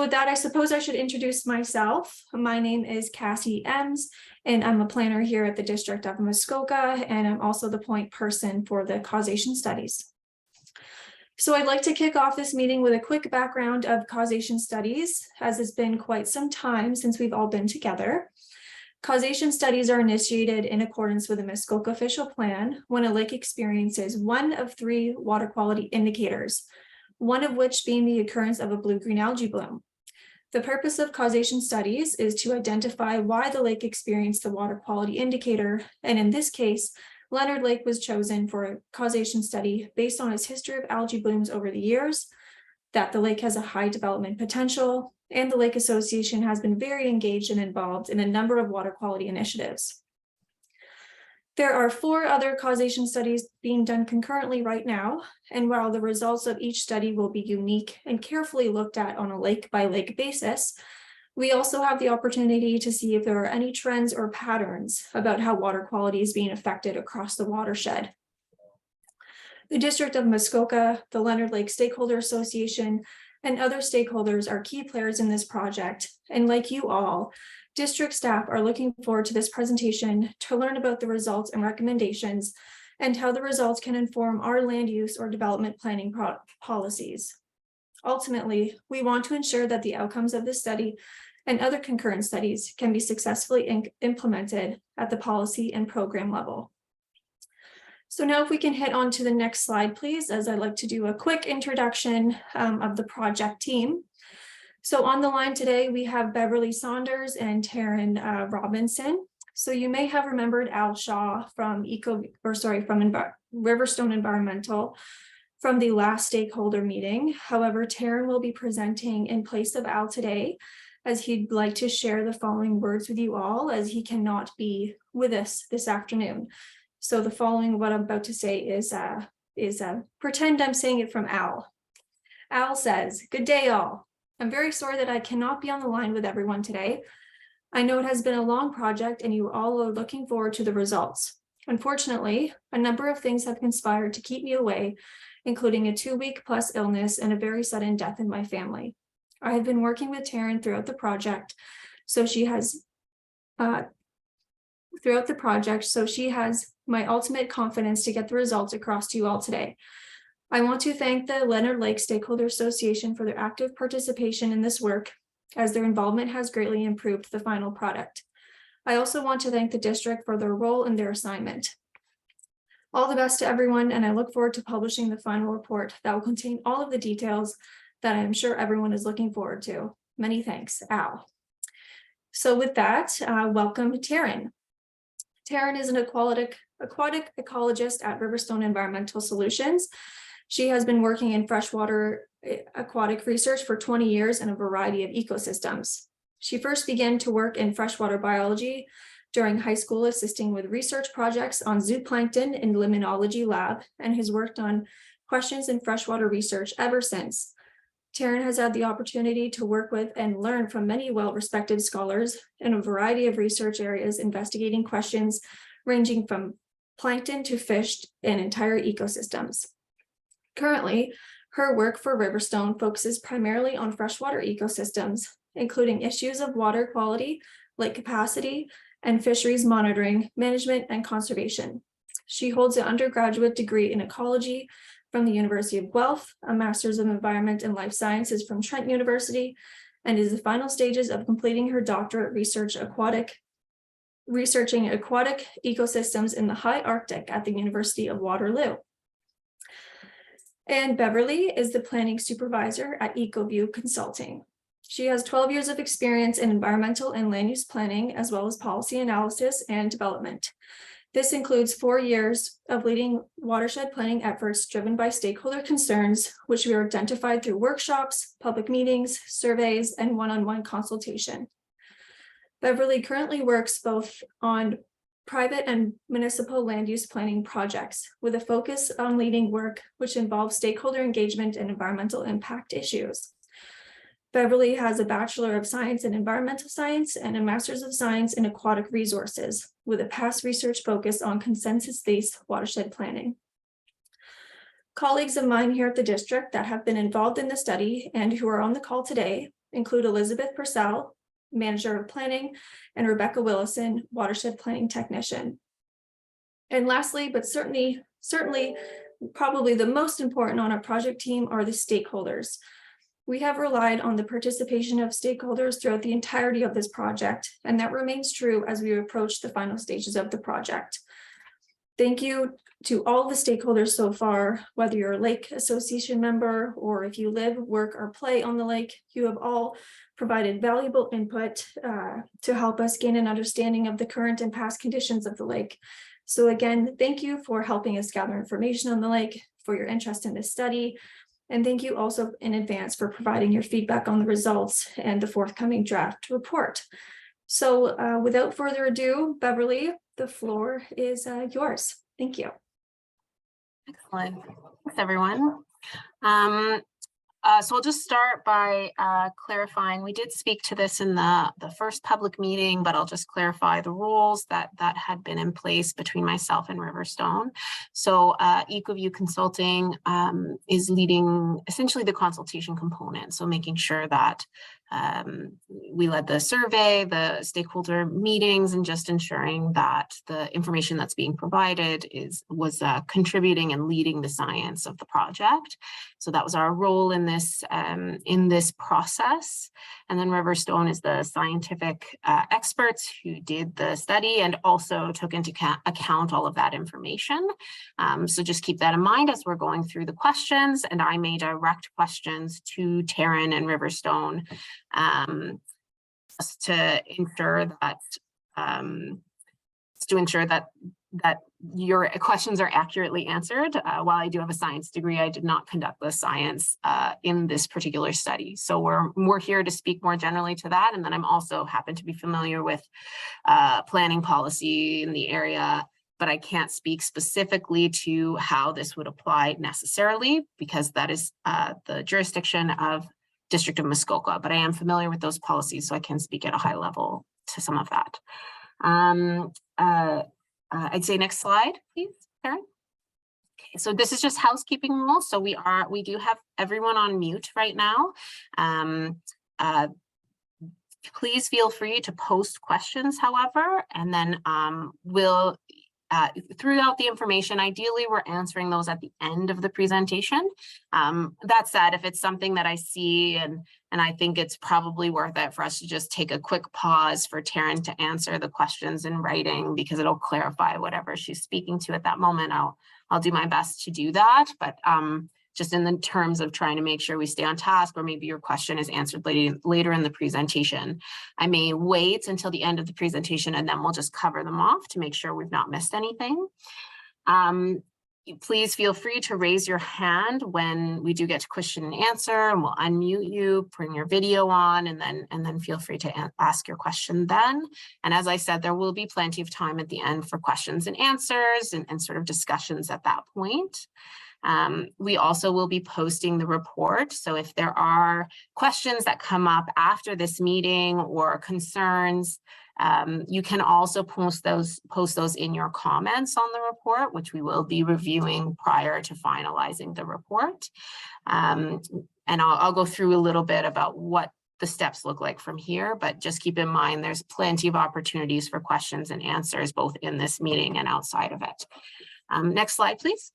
With that, I suppose I should introduce myself. My name is Cassie Ems, and I'm a planner here at the District of Muskoka, and I'm also the point person for the causation studies. So I'd like to kick off this meeting with a quick background of causation studies, as it's been quite some time since we've all been together. Causation studies are initiated in accordance with the Muskoka official plan when a lake experiences one of three water quality indicators, one of which being the occurrence of a blue-green algae bloom. The purpose of causation studies is to identify why the lake experienced the water quality indicator, and in this case, Leonard Lake was chosen for a causation study based on its history of algae blooms over the years, that the lake has a high development potential, and the Lake Association has been very engaged and involved in a number of water quality initiatives. There are 4 other causation studies being done concurrently right now, and while the results of each study will be unique and carefully looked at on a lake-by-lake basis, we also have the opportunity to see if there are any trends or patterns about how water quality is being affected across the watershed. The District of Muskoka, the Leonard Lake Stakeholder Association, and other stakeholders are key players in this project, and like you all, district staff are looking forward to this presentation to learn about the results and recommendations and how the results can inform our land use or development planning policies. Ultimately, we want to ensure that the outcomes of this study and other concurrent studies can be successfully implemented at the policy and program level. So now if we can hit on to the next slide, please, as I'd like to do a quick introduction of the project team. So on the line today, we have Beverly Saunders and Taryn Robinson. So you may have remembered Al Shaw from Riverstone Environmental from the last stakeholder meeting. However, Taryn will be presenting in place of Al today, as he'd like to share the following words with you all, as he cannot be with us this afternoon. So the following, what I'm about to say is pretend I'm saying it from Al. Al says, "Good day, all. I'm very sorry that I cannot be on the line with everyone today. I know it has been a long project and you all are looking forward to the results. Unfortunately, a number of things have conspired to keep me away, including a 2-week plus illness and a very sudden death in my family. I have been working with Taryn throughout the project, so she has my ultimate confidence to get the results across to you all today. I want to thank the Leonard Lake Stakeholder Association for their active participation in this work, as their involvement has greatly improved the final product. I also want to thank the district for their role in their assignment. All the best to everyone, and I look forward to publishing the final report that will contain all of the details that I am sure everyone is looking forward to. Many thanks, Al." So with that, welcome Taryn. Taryn is an aquatic ecologist at Riverstone Environmental Solutions. She has been working in freshwater aquatic research for 20 years in a variety of ecosystems. She first began to work in freshwater biology during high school, assisting with research projects on zooplankton in the limnology lab, and has worked on questions in freshwater research ever since. Taryn has had the opportunity to work with and learn from many well-respected scholars in a variety of research areas, investigating questions ranging from plankton to fish and entire ecosystems. Currently, her work for Riverstone focuses primarily on freshwater ecosystems, including issues of water quality, lake capacity, and fisheries monitoring, management, and conservation. She holds an undergraduate degree in ecology from the University of Guelph, a Master's of Environment and Life Sciences from Trent University, and is in the final stages of completing her doctorate researching aquatic ecosystems in the high Arctic at the University of Waterloo. And Beverly is the planning supervisor at EcoView Consulting. She has 12 years of experience in environmental and land use planning, as well as policy analysis and development. This includes 4 years of leading watershed planning efforts driven by stakeholder concerns, which we identified through workshops, public meetings, surveys, and one-on-one consultation. Beverly currently works both on private and municipal land use planning projects, with a focus on leading work which involves stakeholder engagement and environmental impact issues. Beverly has a Bachelor of Science in Environmental Science and a Master's of Science in Aquatic Resources, with a past research focus on consensus-based watershed planning. Colleagues of mine here at the district that have been involved in the study and who are on the call today include Elizabeth Purcell, Manager of Planning, and Rebecca Willison, Watershed Planning Technician. And lastly, but certainly probably the most important on our project team are the stakeholders. We have relied on the participation of stakeholders throughout the entirety of this project, and that remains true as we approach the final stages of the project. Thank you to all the stakeholders so far, whether you're a Lake Association member or if you live, work, or play on the lake. You have all provided valuable input to help us gain an understanding of the current and past conditions of the lake. So again, thank you for helping us gather information on the lake, for your interest in this study, and thank you also in advance for providing your feedback on the results and the forthcoming draft report. So without further ado, Beverly, the floor is yours. Thank you. Excellent. Thanks, everyone. So I'll just start by clarifying. We did speak to this in the first public meeting, but I'll just clarify the rules that had been in place between myself and Riverstone. So EcoView Consulting is leading essentially the consultation component. So making sure that we led the survey, the stakeholder meetings, and just ensuring that the information that's being provided was contributing and leading the science of the project. So that was our role in this process. And then Riverstone is the scientific experts who did the study and also took into account all of that information. So just keep that in mind as we're going through the questions, and I may direct questions to Taryn and Riverstone to ensure that your questions are accurately answered. While I do have a science degree, I did not conduct the science in this particular study. So we're here to speak more generally to that. And then I'm also happen to be familiar with planning policy in the area, but I can't speak specifically to how this would apply necessarily, because that is the jurisdiction of District of Muskoka, but I am familiar with those policies, so I can speak at a high level to some of that. I'd say next slide, please, Karen. Okay, so this is just housekeeping rules. So we do have everyone on mute right now. Please feel free to post questions, however, and then we'll throughout the information, ideally we're answering those at the end of the presentation. That said, if it's something that I see and I think it's probably worth it for us to just take a quick pause for Taryn to answer the questions in writing, because it'll clarify whatever she's speaking to at that moment, I'll do my best to do that. But just in the terms of trying to make sure we stay on task, or maybe your question is answered later in the presentation, I may wait until the end of the presentation and then we'll just cover them off to make sure we've not missed anything. Please feel free to raise your hand when we do get to question and answer, and we'll unmute you, bring your video on, and then feel free to ask your question then. And as I said, there will be plenty of time at the end for questions and answers and sort of discussions at that point. We also will be posting the report. So if there are questions that come up after this meeting or concerns, you can also post those in your comments on the report, which we will be reviewing prior to finalizing the report. And I'll go through a little bit about what the steps look like from here, but just keep in mind there's plenty of opportunities for questions and answers both in this meeting and outside of it. Next slide, please.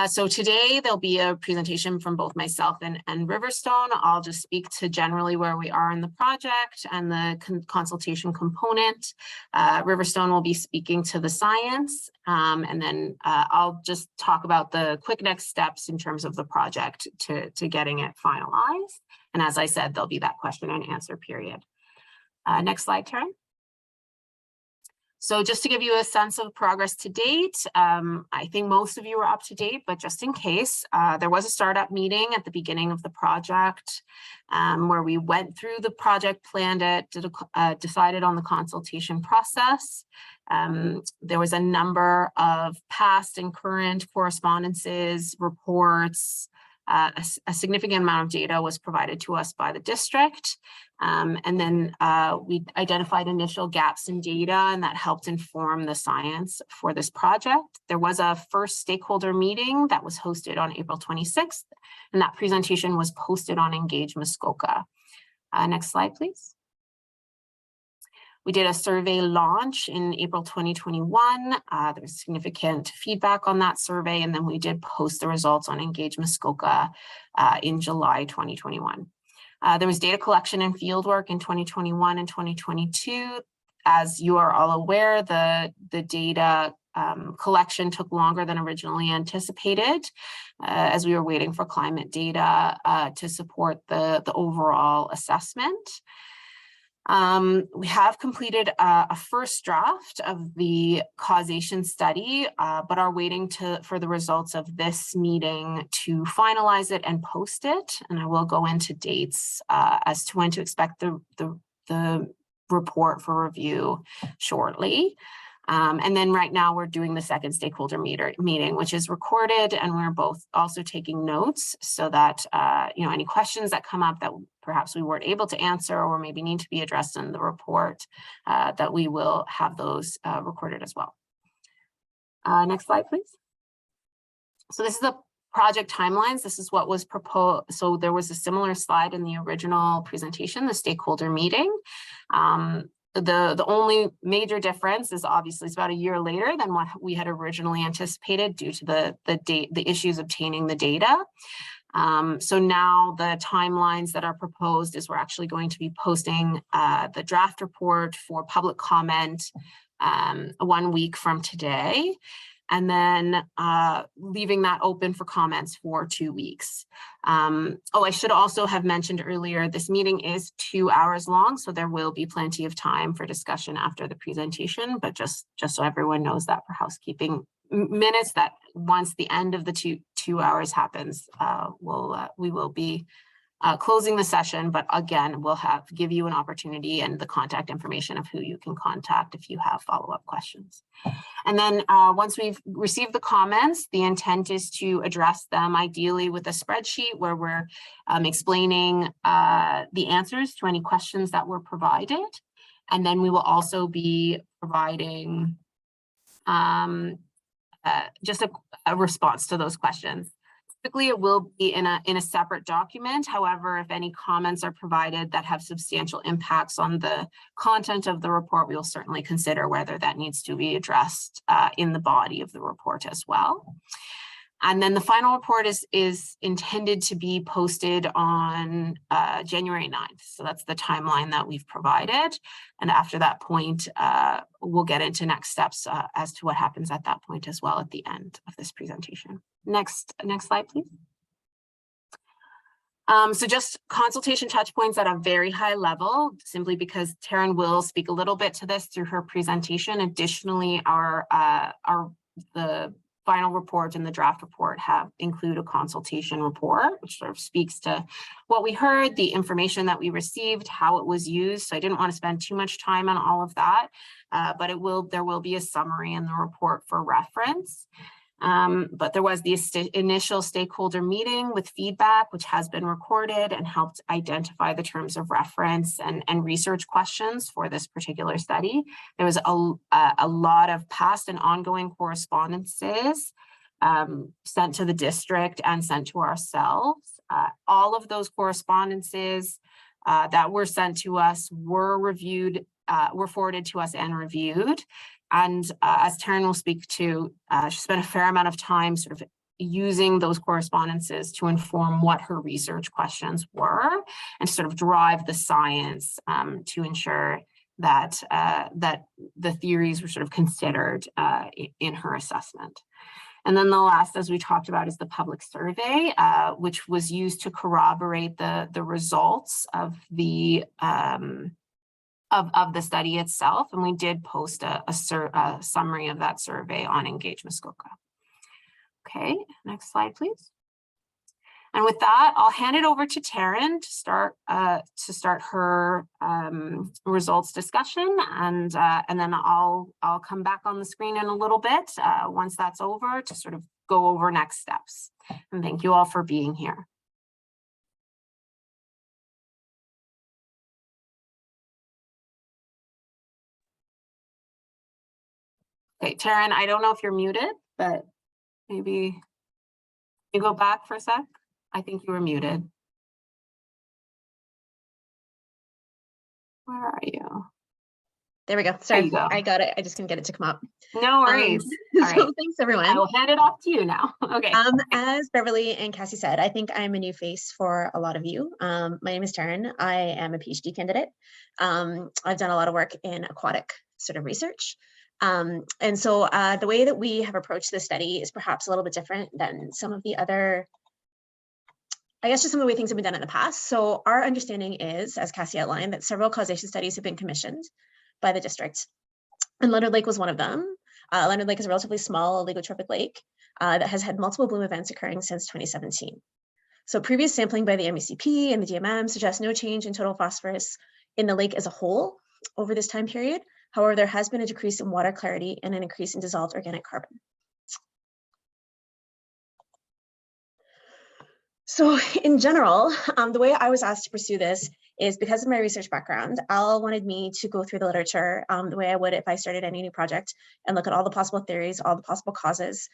So today there'll be a presentation from both myself and Riverstone. I'll just speak to generally where we are in the project and the consultation component. Riverstone will be speaking to the science, and then I'll just talk about the quick next steps in terms of the project to getting it finalized. And as I said, there'll be that question and answer period. Next slide, Taryn. So just to give you a sense of progress to date, I think most of you are up to date, but just in case, there was a startup meeting at the beginning of the project where we went through the project, planned it, decided on the consultation process. There was a number of past and current correspondences, reports. A significant amount of data was provided to us by the district. And then we identified initial gaps in data, and that helped inform the science for this project. There was a first stakeholder meeting that was hosted on April 26th. And that presentation was posted on Engage Muskoka. Next slide, please. We did a survey launch in April 2021. There was significant feedback on that survey, and then we did post the results on Engage Muskoka in July 2021. There was data collection and fieldwork in 2021 and 2022. As you are all aware, the data collection took longer than originally anticipated as we were waiting for climate data to support the overall assessment. We have completed a first draft of the causation study, but are waiting for the results of this meeting to finalize it and post it. And I will go into dates as to when to expect the report for review shortly. And then right now we're doing the second stakeholder meeting, which is recorded, and we're both also taking notes so that any questions that come up that perhaps we weren't able to answer or maybe need to be addressed in the report, that we will have those recorded as well. Next slide, please. So this is the project timelines. This is what was proposed. So there was a similar slide in the original presentation, the stakeholder meeting. The only major difference is obviously it's about a year later than what we had originally anticipated due to the issues obtaining the data. So now the timelines that are proposed is we're actually going to be posting the draft report for public comment 1 week from today, and then leaving that open for comments for 2 weeks. I should also have mentioned earlier, this meeting is 2 hours long, so there will be plenty of time for discussion after the presentation, but just so everyone knows that for housekeeping minutes, that once the end of the two hours happens, we will be closing the session, but again, we'll give you an opportunity and the contact information of who you can contact if you have follow-up questions. And then once we've received the comments, the intent is to address them ideally with a spreadsheet where we're explaining the answers to any questions that were provided. And then we will also be providing just a response to those questions. Typically, it will be in a separate document. However, if any comments are provided that have substantial impacts on the content of the report, we will certainly consider whether that needs to be addressed in the body of the report as well. And then the final report is intended to be posted on January 9th. So that's the timeline that we've provided. And after that point, we'll get into next steps as to what happens at that point as well at the end of this presentation. Next slide, please. So just consultation touch points at a very high level, simply because Taryn will speak a little bit to this through her presentation. Additionally, the final report and the draft report include a consultation report, which sort of speaks to what we heard, the information that we received, how it was used. So I didn't want to spend too much time on all of that, but there will be a summary in the report for reference. But there was the initial stakeholder meeting with feedback, which has been recorded and helped identify the terms of reference and research questions for this particular study. There was a lot of past and ongoing correspondences sent to the district and sent to ourselves. All of those correspondences that were sent to us were reviewed, were forwarded to us and reviewed. And as Taryn will speak to, she spent a fair amount of time sort of using those correspondences to inform what her research questions were and sort of drive the science to ensure that that the theories were sort of considered in her assessment. And then the last, as we talked about, is the public survey, which was used to corroborate the results of the of the study itself, and we did post a summary of that survey on Engage Muskoka. Okay, next slide, please. And with that, I'll hand it over to Taryn to start her results discussion, and then I'll come back on the screen in a little bit once that's over to sort of go over next steps. And thank you all for being here. Okay, Taryn, I don't know if you're muted, but maybe you go back for a sec. I think you were muted. Where are you? There we go. There Sorry, you go. I got it. I just couldn't get it to come up. No worries. All So right. thanks I everyone. will hand it off to you now. Okay. As Beverly and Cassie said, I think I'm a new face for a lot of you. My name is Taryn. I am a PhD candidate. I've done a lot of work in aquatic sort of research. And so the way that we have approached this study is perhaps a little bit different than some of the other, I guess, just some of the way things have been done in the past. So our understanding is, as Cassie outlined, that several causation studies have been commissioned by the district. And Leonard Lake was one of them. Leonard Lake is a relatively small oligotrophic lake that has had multiple bloom events occurring since 2017. So previous sampling by the MECP and the DMM suggests no change in total phosphorus in the lake as a whole over this time period. However, there has been a decrease in water clarity and an increase in dissolved organic carbon. So in general, the way I was asked to pursue this is because of my research background. Al wanted me to go through the literature the way I would if I started any new project and look at all the possible theories, all the possible causes,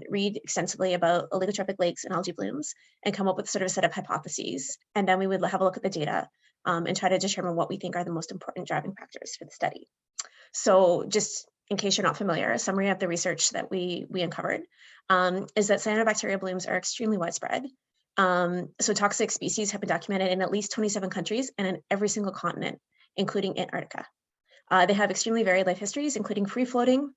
read extensively about oligotrophic lakes and algae blooms, and come up with sort of a set of hypotheses. And then we would have a look at the data and try to determine what we think are the most important driving factors for the study. So just in case you're not familiar, a summary of the research that we uncovered is that cyanobacteria blooms are extremely widespread. So toxic species have been documented in at least 27 countries and in every single continent, including Antarctica. They have extremely varied life histories, including free floating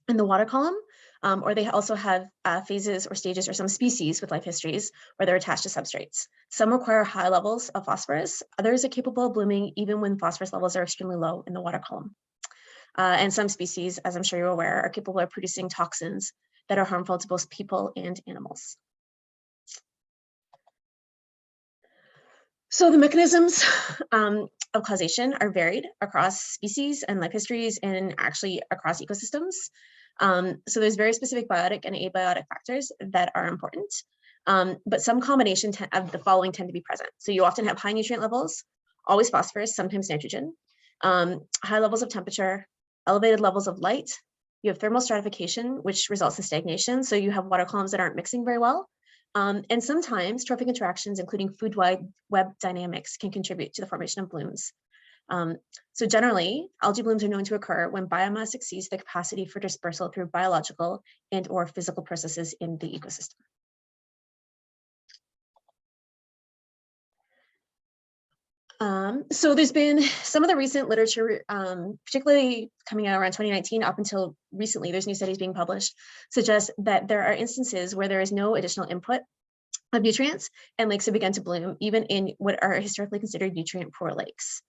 in the water column, or they also have phases or stages or some species with life histories where they're attached to substrates. Some require high levels of phosphorus, others are capable of blooming even when phosphorus levels are extremely low in the water column. And some species, as I'm sure you're aware, are capable of producing toxins that are harmful to both people and animals. So the mechanisms of causation are varied across species and life histories and actually across ecosystems. So there's very specific biotic and abiotic factors that are important, but some combination of the following tend to be present. So you often have high nutrient levels, always phosphorus, sometimes nitrogen, high levels of temperature, elevated levels of light. You have thermal stratification, which results in stagnation. So you have water columns that aren't mixing very well. And sometimes trophic interactions, including food web dynamics, can contribute to the formation of blooms. So generally, algae blooms are known to occur when biomass exceeds the capacity for dispersal through biological and or physical processes in the ecosystem. So there's been some of the recent literature, particularly coming out around 2019 up until recently, there's new studies being published, suggest that there are instances where there is no additional input of nutrients and lakes have begun to bloom even in what are historically considered nutrient poor lakes.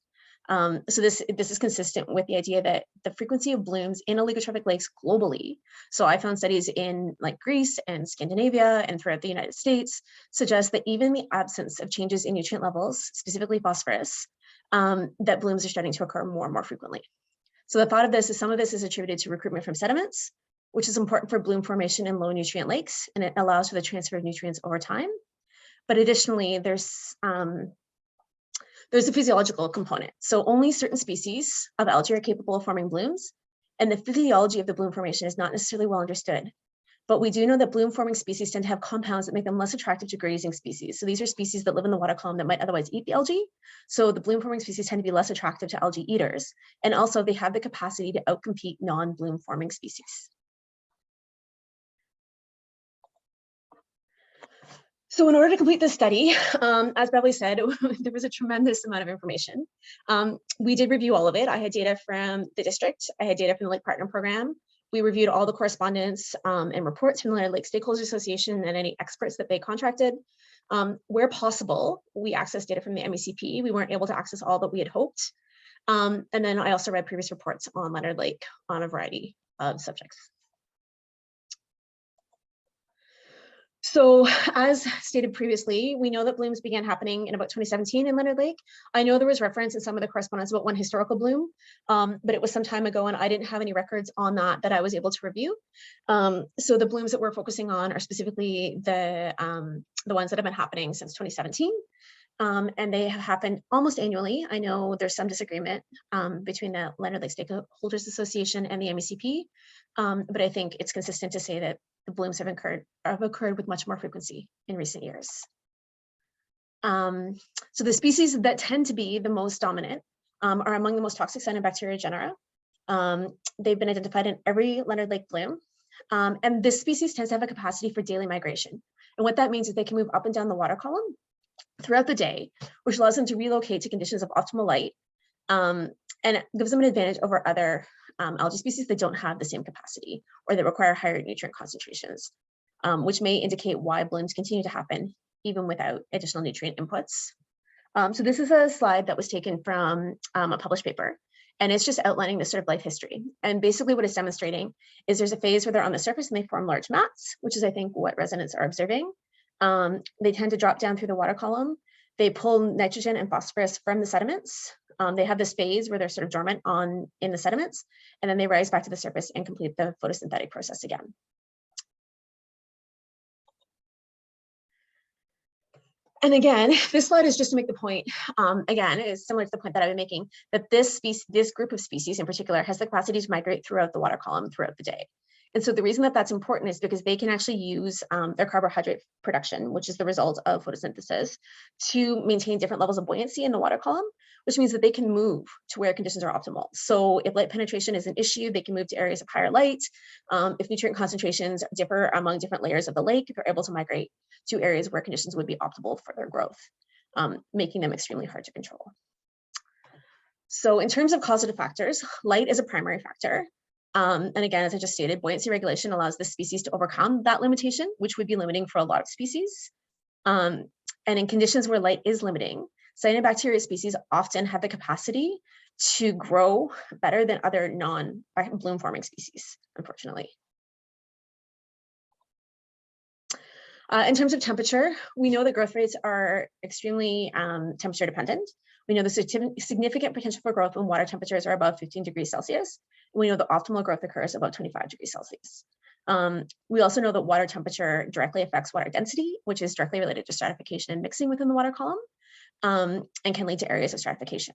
So this is consistent with the idea that the frequency of blooms in oligotrophic lakes globally, so I found studies in like Greece and Scandinavia and throughout the United States, suggest that even in the absence of changes in nutrient levels, specifically phosphorus, that blooms are starting to occur more and more frequently. So the thought of this is some of this is attributed to recruitment from sediments, which is important for bloom formation in low nutrient lakes, and it allows for the transfer of nutrients over time. But additionally, there's a physiological component. So only certain species of algae are capable of forming blooms, and the physiology of the bloom formation is not necessarily well understood. But we do know that bloom forming species tend to have compounds that make them less attractive to grazing species. So these are species that live in the water column that might otherwise eat the algae. So the bloom forming species tend to be less attractive to algae eaters. And also they have the capacity to outcompete non-bloom forming species. So in order to complete this study, as Beverly said, there was a tremendous amount of information. We did review all of it. I had data from the district. I had data from the Lake Partner Program. We reviewed all the correspondence and reports from the Leonard Lake Stakeholders Association and any experts that they contracted. Where possible, we accessed data from the MECP. We weren't able to access all that we had hoped. And then I also read previous reports on Leonard Lake on a variety of subjects. So as stated previously, we know that blooms began happening in about 2017 in Leonard Lake. I know there was reference in some of the correspondence about one historical bloom, but it was some time ago and I didn't have any records on that I was able to review. So the blooms that we're focusing on are specifically the ones that have been happening since 2017. And they have happened almost annually. I know there's some disagreement between the Leonard Lake Stakeholders Association and the MECP, but I think it's consistent to say that the blooms have occurred with much more frequency in recent years. So the species that tend to be the most dominant are among the most toxic cyanobacteria genera. They've been identified in every Leonard Lake bloom. And this species tends to have a capacity for daily migration. And what that means is they can move up and down the water column throughout the day, which allows them to relocate to conditions of optimal light, and gives them an advantage over other algae species that don't have the same capacity or that require higher nutrient concentrations, which may indicate why blooms continue to happen even without additional nutrient inputs. So this is a slide that was taken from a published paper, and it's just outlining this sort of life history. And basically what it's demonstrating is there's a phase where they're on the surface and they form large mats, which is I think what residents are observing. They tend to drop down through the water column. They pull nitrogen and phosphorus from the sediments. They have this phase where they're sort of dormant in the sediments, and then they rise back to the surface and complete the photosynthetic process again. And again, this slide is just to make the point, again, it's similar to the point that I've been making, that this group of species in particular has the capacity to migrate throughout the water column throughout the day. And so the reason that that's important is because they can actually use their carbohydrate production, which is the result of photosynthesis, to maintain different levels of buoyancy in the water column, which means that they can move to where conditions are optimal. So if light penetration is an issue, they can move to areas of higher light. If nutrient concentrations differ among different layers of the lake, they're able to migrate to areas where conditions would be optimal for their growth, making them extremely hard to control. So in terms of causative factors, light is a primary factor. And again, as I just stated, buoyancy regulation allows the species to overcome that limitation, which would be limiting for a lot of species. And in conditions where light is limiting, cyanobacteria species often have the capacity to grow better than other non-bloom forming species, unfortunately. In terms of temperature, we know that growth rates are extremely temperature dependent. We know the significant potential for growth when water temperatures are above 15 degrees Celsius. We know the optimal growth occurs about 25 degrees Celsius. We also know that water temperature directly affects water density, which is directly related to stratification and mixing within the water column, and can lead to areas of stratification.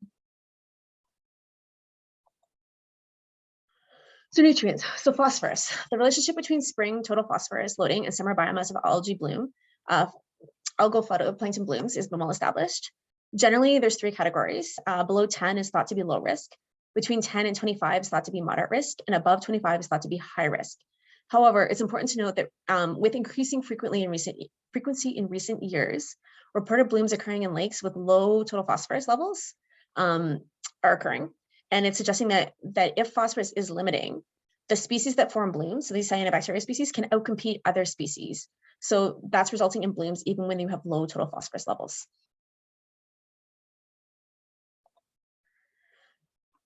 So nutrients, so phosphorus. The relationship between spring total phosphorus loading and summer biomass of algae bloom, algal phytoplankton blooms is well established. Generally, there's three categories. Below 10 is thought to be low risk. Between 10 and 25 is thought to be moderate risk, and above 25 is thought to be high risk. However, it's important to note that with increasing frequency in recent years, reported blooms occurring in lakes with low total phosphorus levels are occurring. And it's suggesting that if phosphorus is limiting, the species that form blooms, so these cyanobacteria species, can outcompete other species. So that's resulting in blooms even when you have low total phosphorus levels.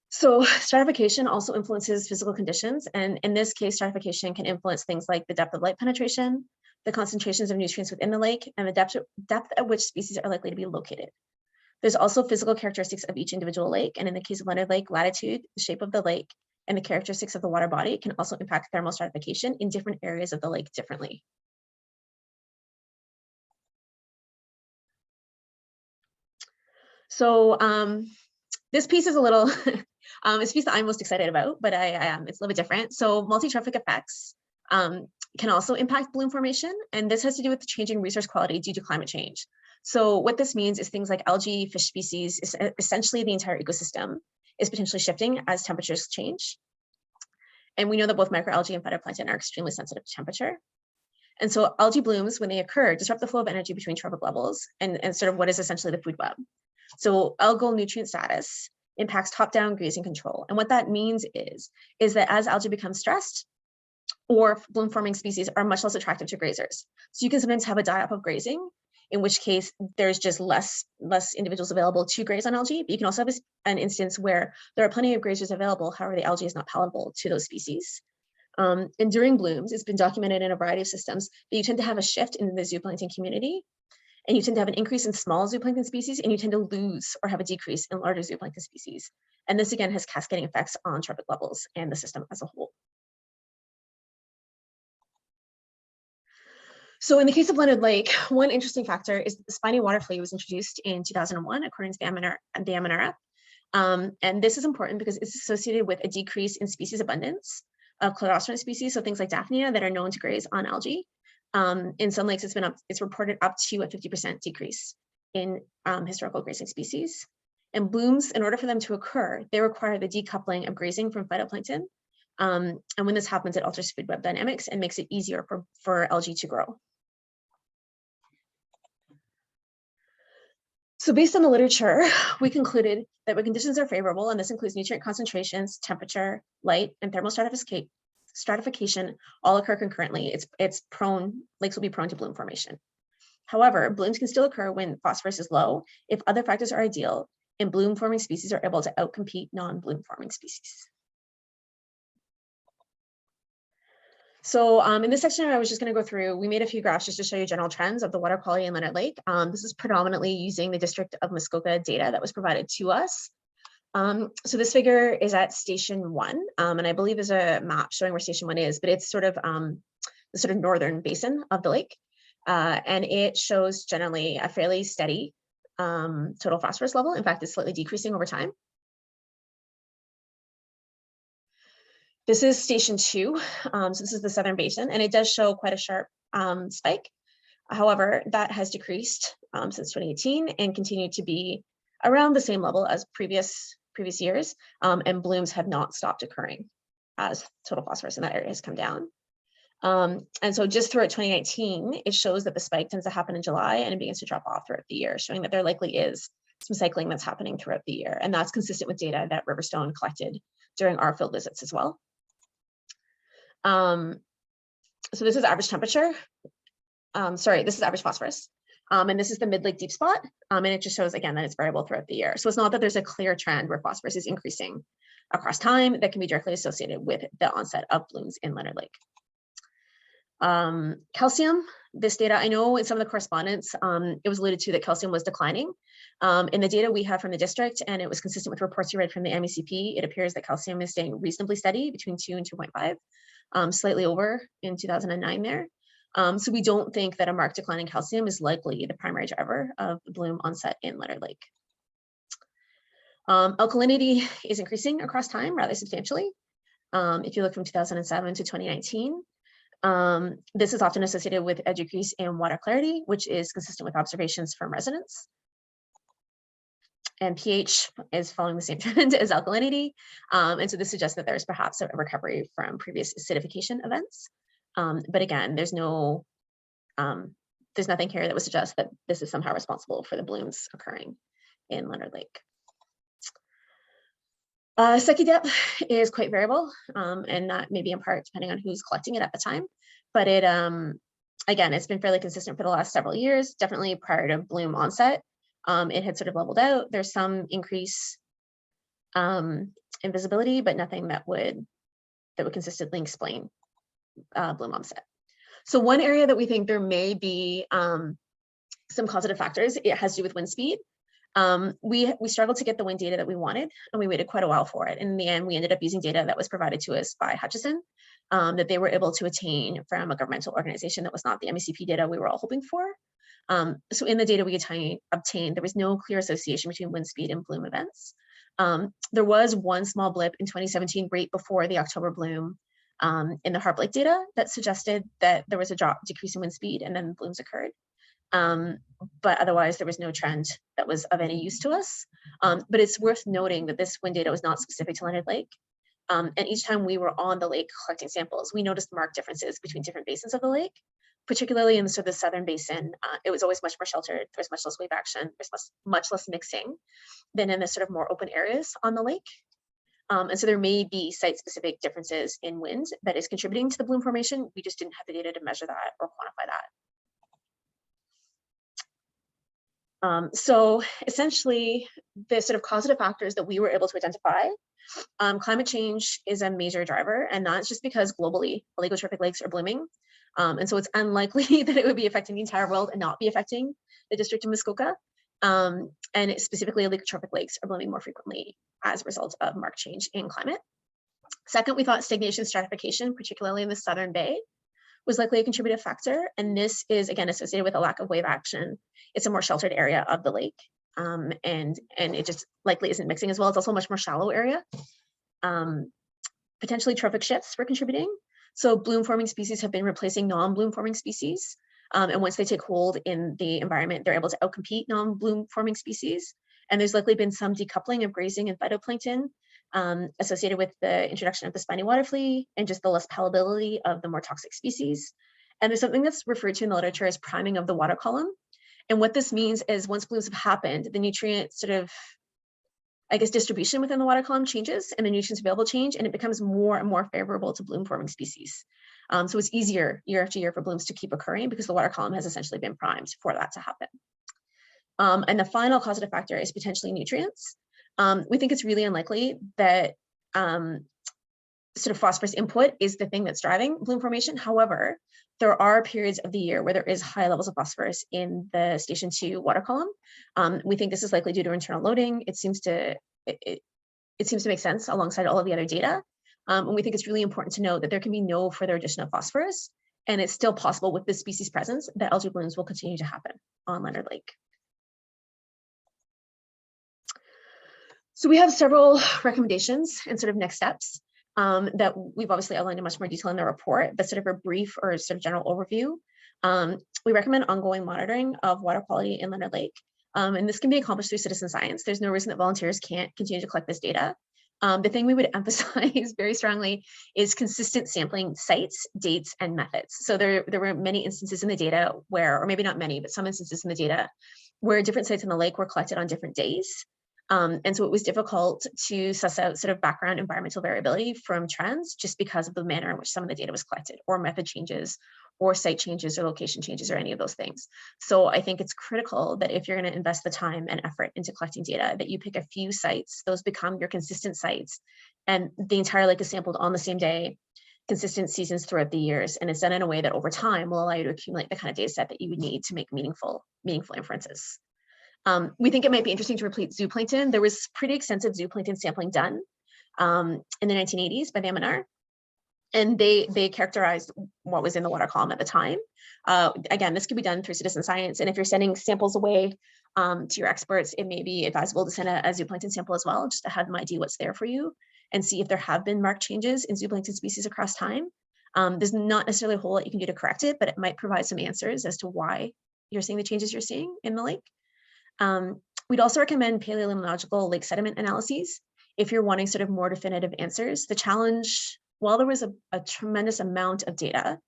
So stratification also influences physical conditions. And in this case, stratification can influence things like the depth of light penetration, the concentrations of nutrients within the lake, and the depth at which species are likely to be located. There's also physical characteristics of each individual lake. And in the case of Leonard Lake, latitude, the shape of the lake, and the characteristics of the water body can also impact thermal stratification in different areas of the lake differently. So this piece is a little, it's a piece that I'm most excited about, but it's a little bit different. So multi-trophic effects can also impact bloom formation. And this has to do with the changing resource quality due to climate change. So what this means is things like algae, fish species, essentially the entire ecosystem is potentially shifting as temperatures change. And we know that both microalgae and phytoplankton are extremely sensitive to temperature. And so algae blooms, when they occur, disrupt the flow of energy between trophic levels and sort of what is essentially the food web. So algal nutrient status impacts top-down grazing control. And what that means is that as algae becomes stressed, or bloom-forming species are much less attractive to grazers. So you can sometimes have a die-off of grazing, in which case there's just less individuals available to graze on algae. But you can also have an instance where there are plenty of grazers available, however, the algae is not palatable to those species. And during blooms, it's been documented in a variety of systems that you tend to have a shift in the zooplankton community, and you tend to have an increase in small zooplankton species, and you tend to lose or have a decrease in larger zooplankton species. And this again has cascading effects on trophic levels and the system as a whole. So in the case of Leonard Lake, one interesting factor is that the spiny water flea was introduced in 2001, according to the Amanara. And this is important because it's associated with a decrease in species abundance of cladostrant species, so things like Daphnia that are known to graze on algae. In some lakes, it's reported up to a 50% decrease in historical grazing species. And blooms, in order for them to occur, they require the decoupling of grazing from phytoplankton. And when this happens, it alters food web dynamics and makes it easier for algae to grow. So based on the literature, we concluded that when conditions are favorable, and this includes nutrient concentrations, temperature, light, and thermal stratification all occur concurrently, lakes will be prone to bloom formation. However, blooms can still occur when phosphorus is low if other factors are ideal and bloom forming species are able to outcompete non-bloom forming species. So in this section, I was just going to go through, we made a few graphs just to show you general trends of the water quality in Leonard Lake. This is predominantly using the District of Muskoka data that was provided to us. So this figure is at Station 1, and I believe there's a map showing where Station 1 is, but it's sort of the sort of northern basin of the lake. And it shows generally a fairly steady total phosphorus level. In fact, it's slightly decreasing over time. This is Station 2, so this is the southern basin, and it does show quite a sharp spike. However, that has decreased since 2018 and continued to be around the same level as previous years, and blooms have not stopped occurring as total phosphorus in that area has come down. And so just throughout 2019, it shows that the spike tends to happen in July and it begins to drop off throughout the year, showing that there likely is some cycling that's happening throughout the year. And that's consistent with data that Riverstone collected during our field visits as well. So this is average temperature. This is average phosphorus. And this is the mid-lake deep spot. And it just shows, again, that it's variable throughout the year. So it's not that there's a clear trend where phosphorus is increasing across time that can be directly associated with the onset of blooms in Leonard Lake. Calcium, this data, I know in some of the correspondence, it was alluded to that calcium was declining. In the data we have from the district, and it was consistent with reports you read from the MECP, it appears that calcium is staying reasonably steady between 2 and 2.5, slightly over in 2009 there. So we don't think that a marked decline in calcium is likely the primary driver of the bloom onset in Leonard Lake. Alkalinity is increasing across time rather substantially. If you look from 2007 to 2019, this is often associated with a decrease in water clarity, which is consistent with observations from residents. And pH is following the same trend as alkalinity. And so this suggests that there's perhaps a recovery from previous acidification events. But again, there's nothing here that would suggest that this is somehow responsible for the blooms occurring in Leonard Lake. Secchi depth is quite variable, and that may be in part depending on who's collecting it at the time. But it, again, it's been fairly consistent for the last several years, definitely prior to bloom onset. It had sort of leveled out. There's some increase in visibility, but nothing that would consistently explain bloom onset. So one area that we think there may be some causative factors, it has to do with wind speed. We struggled to get the wind data that we wanted, and we waited quite a while for it. In the end, we ended up using data that was provided to us by Hutchison, that they were able to attain from a governmental organization that was not the MECP data we were all hoping for. So in the data we obtained, there was no clear association between wind speed and bloom events. There was one small blip in 2017, right before the October bloom in the Harp Lake data that suggested that there was a decrease in wind speed and then blooms occurred. But otherwise, there was no trend that was of any use to us. But it's worth noting that this wind data was not specific to Leonard Lake. And each time we were on the lake collecting samples, we noticed marked differences between different basins of the lake, particularly in the sort of the southern basin. It was always much more sheltered. There was much less wave action. There's much less mixing than in the sort of more open areas on the lake. And so there may be site-specific differences in wind that is contributing to the bloom formation. We just didn't have the data to measure that or quantify that. So essentially, the sort of causative factors that we were able to identify, climate change is a major driver, and that's just because globally, oligotrophic lakes are blooming. And so it's unlikely that it would be affecting the entire world and not be affecting the District of Muskoka. And specifically, oligotrophic lakes are blooming more frequently as a result of marked change in climate. Second, we thought stagnation stratification, particularly in the Southern Bay, was likely a contributive factor. And this is, again, associated with a lack of wave action. It's a more sheltered area of the lake. And it just likely isn't mixing as well. It's also a much more shallow area. Potentially trophic shifts were contributing. So bloom forming species have been replacing non-bloom forming species. And once they take hold in the environment, they're able to outcompete non-bloom forming species. And there's likely been some decoupling of grazing and phytoplankton associated with the introduction of the spiny water flea and just the less palatability of the more toxic species. And there's something that's referred to in the literature as priming of the water column. And what this means is once blooms have happened, the nutrient sort of, I guess, distribution within the water column changes and the nutrients available change, and it becomes more and more favorable to bloom forming species. So it's easier year after year for blooms to keep occurring because the water column has essentially been primed for that to happen. And the final causative factor is potentially nutrients. We think it's really unlikely that sort of phosphorus input is the thing that's driving bloom formation. However, there are periods of the year where there is high levels of phosphorus in the station 2 water column. We think this is likely due to internal loading. It seems to make sense alongside all of the other data. And we think it's really important to note that there can be no further addition of phosphorus, and it's still possible with this species presence that algae blooms will continue to happen on Leonard Lake. So we have several recommendations and sort of next steps that we've obviously outlined in much more detail in the report, but sort of a brief or sort of general overview. We recommend ongoing monitoring of water quality in Leonard Lake. And this can be accomplished through citizen science. There's no reason that volunteers can't continue to collect this data. The thing we would emphasize very strongly is consistent sampling sites, dates, and methods. So there were many instances in the data where, or maybe not many, but some instances in the data where different sites in the lake were collected on different days. And so it was difficult to suss out sort of background environmental variability from trends just because of the manner in which some of the data was collected, or method changes, or site changes, or location changes, or any of those things. So I think it's critical that if you're going to invest the time and effort into collecting data, that you pick a few sites, those become your consistent sites, and the entire lake is sampled on the same day, consistent seasons throughout the years, and it's done in a way that over time will allow you to accumulate the kind of data set that you would need to make meaningful inferences. We think it might be interesting to replete zooplankton. There was pretty extensive zooplankton sampling done in the 1980s by the MNR, and they characterized what was in the water column at the time. Again, this could be done through citizen science, and if you're sending samples away to your experts, it may be advisable to send a zooplankton sample as well, just to have them ID what's there for you and see if there have been marked changes in zooplankton species across time. There's not necessarily a whole lot you can do to correct it, but it might provide some answers as to why you're seeing the changes you're seeing in the lake. We'd also recommend paleolimnological lake sediment analyses if you're wanting sort of more definitive answers. The challenge, while there was a tremendous amount of data,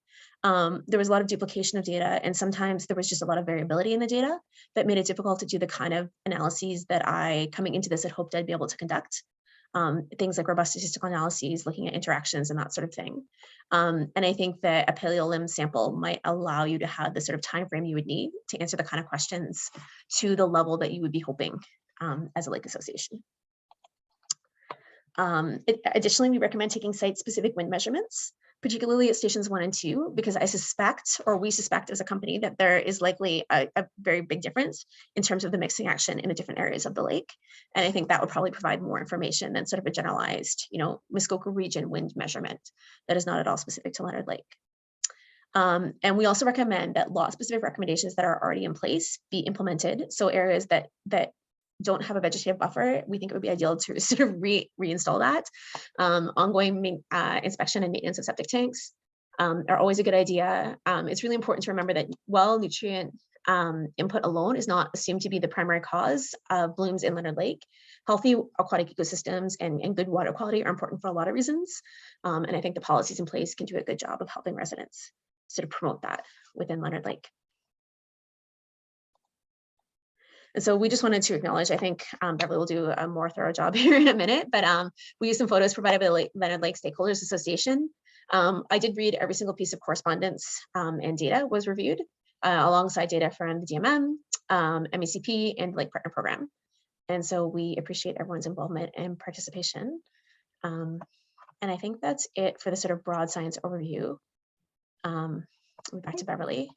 there was a lot of duplication of data, and sometimes there was just a lot of variability in the data that made it difficult to do the kind of analyses that I, coming into this, had hoped I'd be able to conduct. Things like robust statistical analyses, looking at interactions and that sort of thing. And I think that a paleolim sample might allow you to have the sort of time frame you would need to answer the kind of questions to the level that you would be hoping as a lake association. Additionally, we recommend taking site-specific wind measurements, particularly at stations 1 and 2, because I suspect, or we suspect as a company, that there is likely a very big difference in terms of the mixing action in the different areas of the lake. And I think that would probably provide more information than sort of a generalized, Muskoka region wind measurement that is not at all specific to Leonard Lake. And we also recommend that law-specific recommendations that are already in place be implemented. So areas that don't have a vegetative buffer, we think it would be ideal to sort of reinstall that. Ongoing inspection and maintenance of septic tanks are always a good idea. It's really important to remember that while nutrient input alone is not assumed to be the primary cause of blooms in Leonard Lake, healthy aquatic ecosystems and good water quality are important for a lot of reasons. And I think the policies in place can do a good job of helping residents sort of promote that within Leonard Lake. And so we just wanted to acknowledge, I think Beverly will do a more thorough job here in a minute, but we used some photos provided by the Leonard Lake Stakeholders Association. I did read every single piece of correspondence and data was reviewed alongside data from the DMM, MECP, and Lake Partner Program. And so we appreciate everyone's involvement and participation. And I think that's it for the sort of broad science overview. Back to Beverly.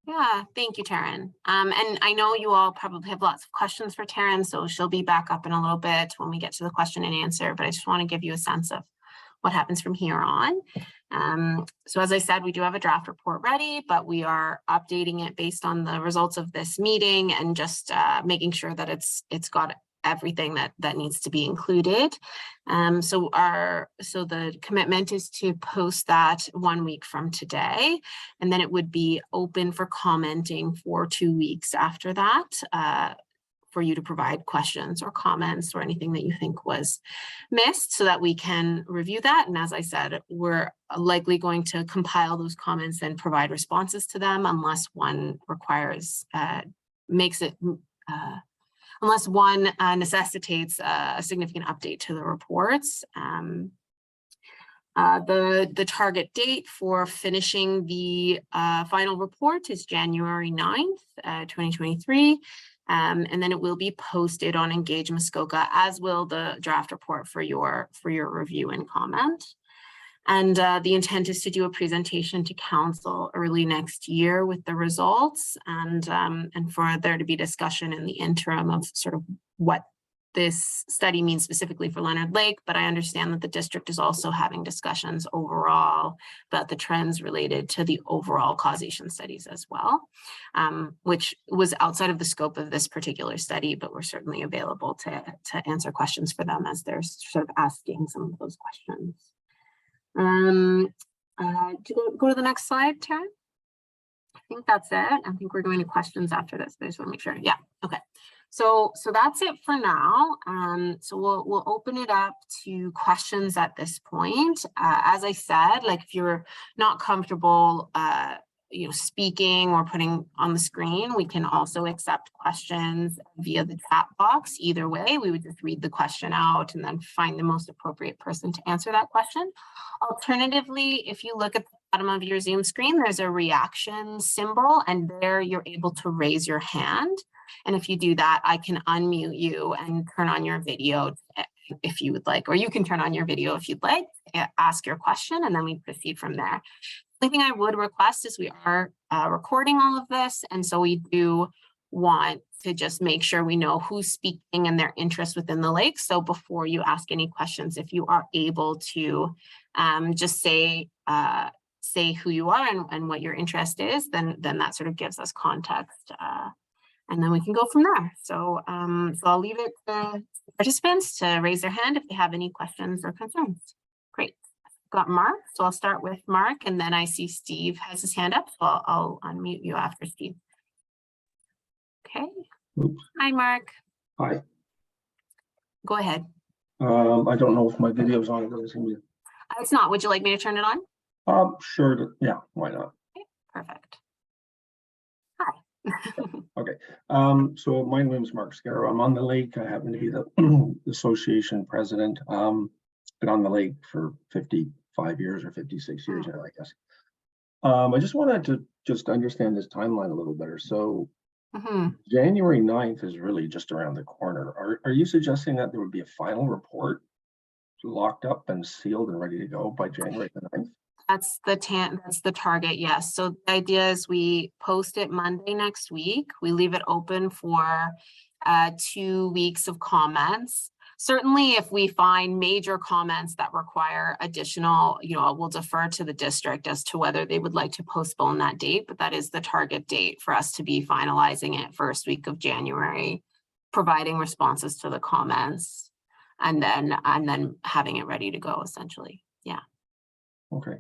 Yeah, thank you, Taryn. And I know you all probably have lots of questions for Taryn, so she'll be back up in a little bit when we get to the question and answer, but I just want to give you a sense of what happens from here on. So as I said, we do have a draft report ready, but we are updating it based on the results of this meeting and just making sure that it's got everything that needs to be included. So the commitment is to post that 1 week from today, and then it would be open for commenting for 2 weeks after that, for you to provide questions or comments or anything that you think was missed so that we can review that. And as I said, we're likely going to compile those comments and provide responses to them unless one requires, unless one necessitates a significant update to the reports. The target date for finishing the final report is January 9th, 2023. And then it will be posted on Engage Muskoka, as will the draft report for your review and comment. And the intent is to do a presentation to council early next year with the results, and for there to be discussion in the interim of sort of what this study means specifically for Leonard Lake. But I understand that the district is also having discussions overall about the trends related to the overall causation studies as well, which was outside of the scope of this particular study, but we're certainly available to answer questions for them as they're sort of asking some of those questions. Go to the next slide, Taryn. I think that's it. I think we're going to questions after this, but I just want to make sure. Yeah, okay. So that's it for now. So we'll open it up to questions at this point. As I said, like if you're not comfortable, speaking or putting on the screen, we can also accept questions via the chat box. Either way, we would just read the question out and then find the most appropriate person to answer that question. Alternatively, if you look at the bottom of your Zoom screen, there's a reaction symbol, and there you're able to raise your hand. And if you do that, I can unmute you and turn on your video if you would like, or you can turn on your video if you'd like, ask your question, and then we proceed from there. The thing I would request is we are recording all of this, and so we do want to just make sure we know who's speaking and their interest within the lake. So before you ask any questions, if you are able to just say who you are and what your interest is, then that sort of gives us context, and then we can go from there. So I'll leave it to participants to raise their hand if they have any questions or concerns. Great. Got Mark, so I'll start with Mark, and then I see Steve has his hand up, so I'll unmute you after Steve. Okay. Oops. Hi, Mark. Hi. Go ahead. I don't know if my video's on. It doesn't seem to. It's not. Would you like me to turn it on? Sure. Yeah, why not? Okay, perfect. Hi. Okay. So my name's Mark Scarrow. I'm on the lake. I happen to be the association president. Been on the lake for 55 years or 56 years now, I guess. I just wanted to just understand this timeline a little better. So January 9th is really just around the corner. Are you suggesting that there would be a final report locked up and sealed and ready to go by January 9th? That's the target, yes. So the idea is we post it Monday next week. We leave it open for 2 weeks of comments. Certainly, if we find major comments that require additional, we'll defer to the district as to whether they would like to postpone that date, but that is the target date for us to be finalizing it first week of January, providing responses to the comments, and then having it ready to go, essentially. Yeah. Okay.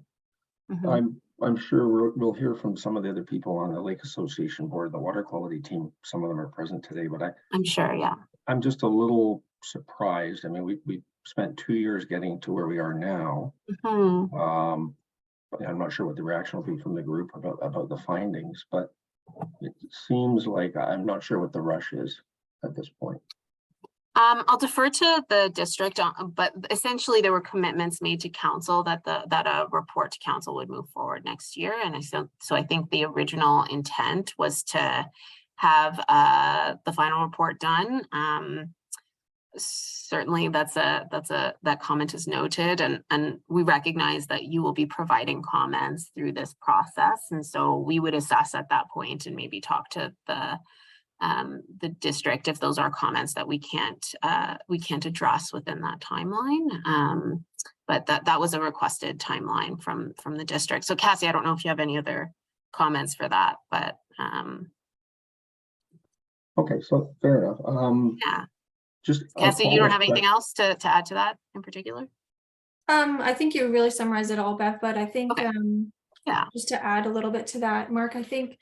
I'm sure we'll hear from some of the other people on the Lake Association board, the water quality team. Some of them are present today, but I'm sure, yeah. I'm just a little surprised. I mean, we spent 2 years getting to where we are now. I'm not sure what the reaction will be from the group about the findings, but it seems like I'm not sure what the rush is at this point. I'll defer to the district, but essentially there were commitments made to council that a report to council would move forward next year, and so I think the original intent was to have the final report done. Certainly that comment is noted, and we recognize that you will be providing comments through this process, and so we would assess at that point and maybe talk to the district if those are comments that we can't address within that timeline. But that was a requested timeline from the district. So Cassie, I don't know if you have any other comments for that, but okay, so fair enough. yeah. Just a Cassie, you don't have follow-up anything else to add to that in particular? I think you really summarized it all, Beth, but I think, Okay. Yeah. just to add a little bit to that, Mark, I think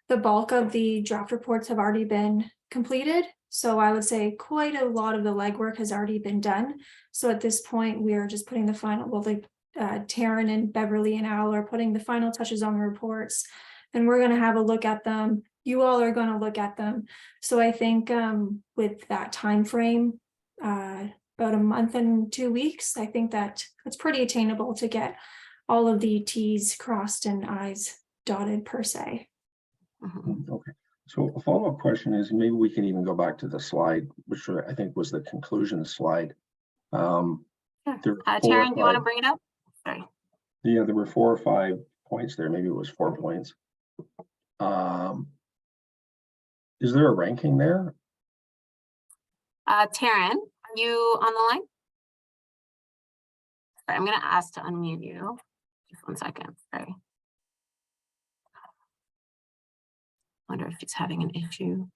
the bulk of the draft reports have already been completed. So I would say quite a lot of the legwork has already been done. So at this point, we are just putting the final, well, like Taryn and Beverly and Al are putting the final touches on the reports. And we're going to have a look at them. You all are going to look at them. So I think with that time frame, about a month and 2 weeks, I think that it's pretty attainable to get all of the T's crossed and I's dotted per se. Mhm. Okay, so a follow-up question is, maybe we can even go back to the slide, which I think was the conclusion slide. Sure. There were 4 or Taryn, do you want to 5 bring it up? Sorry. Yeah, there were 4 or 5 points there. Maybe it was 4 points. Is there a ranking there? Taryn, are you on the line? Sorry, I'm going to ask to unmute you. Just 1 second. Sorry. Wonder if he's having an issue.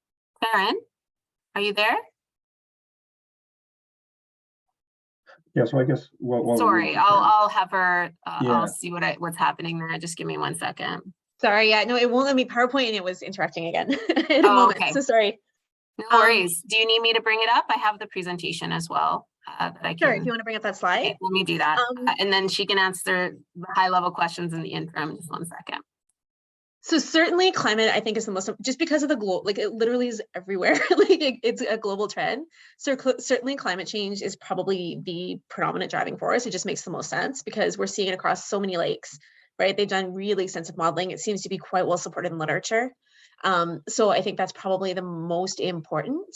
Taryn, are you there? Yeah, so I guess what Sorry, I'll have her. Yeah. I'll see what's happening there. Just give me 1 second. Sorry, yeah, no, it won't let me PowerPoint and it was interrupting again in a Oh, moment. okay. So sorry. No worries. Do you need me to bring it up? I have the presentation as well that I Sure, if can. you want to bring up that slide. Okay, let me do that. Um, And then she can answer the high level questions in the interim. Just 1 second. So certainly climate, I think, is the most, just because of the global, like it literally is everywhere, like it's a global trend. So certainly climate change is probably the predominant driving force. It just makes the most sense because we're seeing it across so many lakes, right? They've done really extensive modeling. It seems to be quite well supported in literature. So I think that's probably the most important.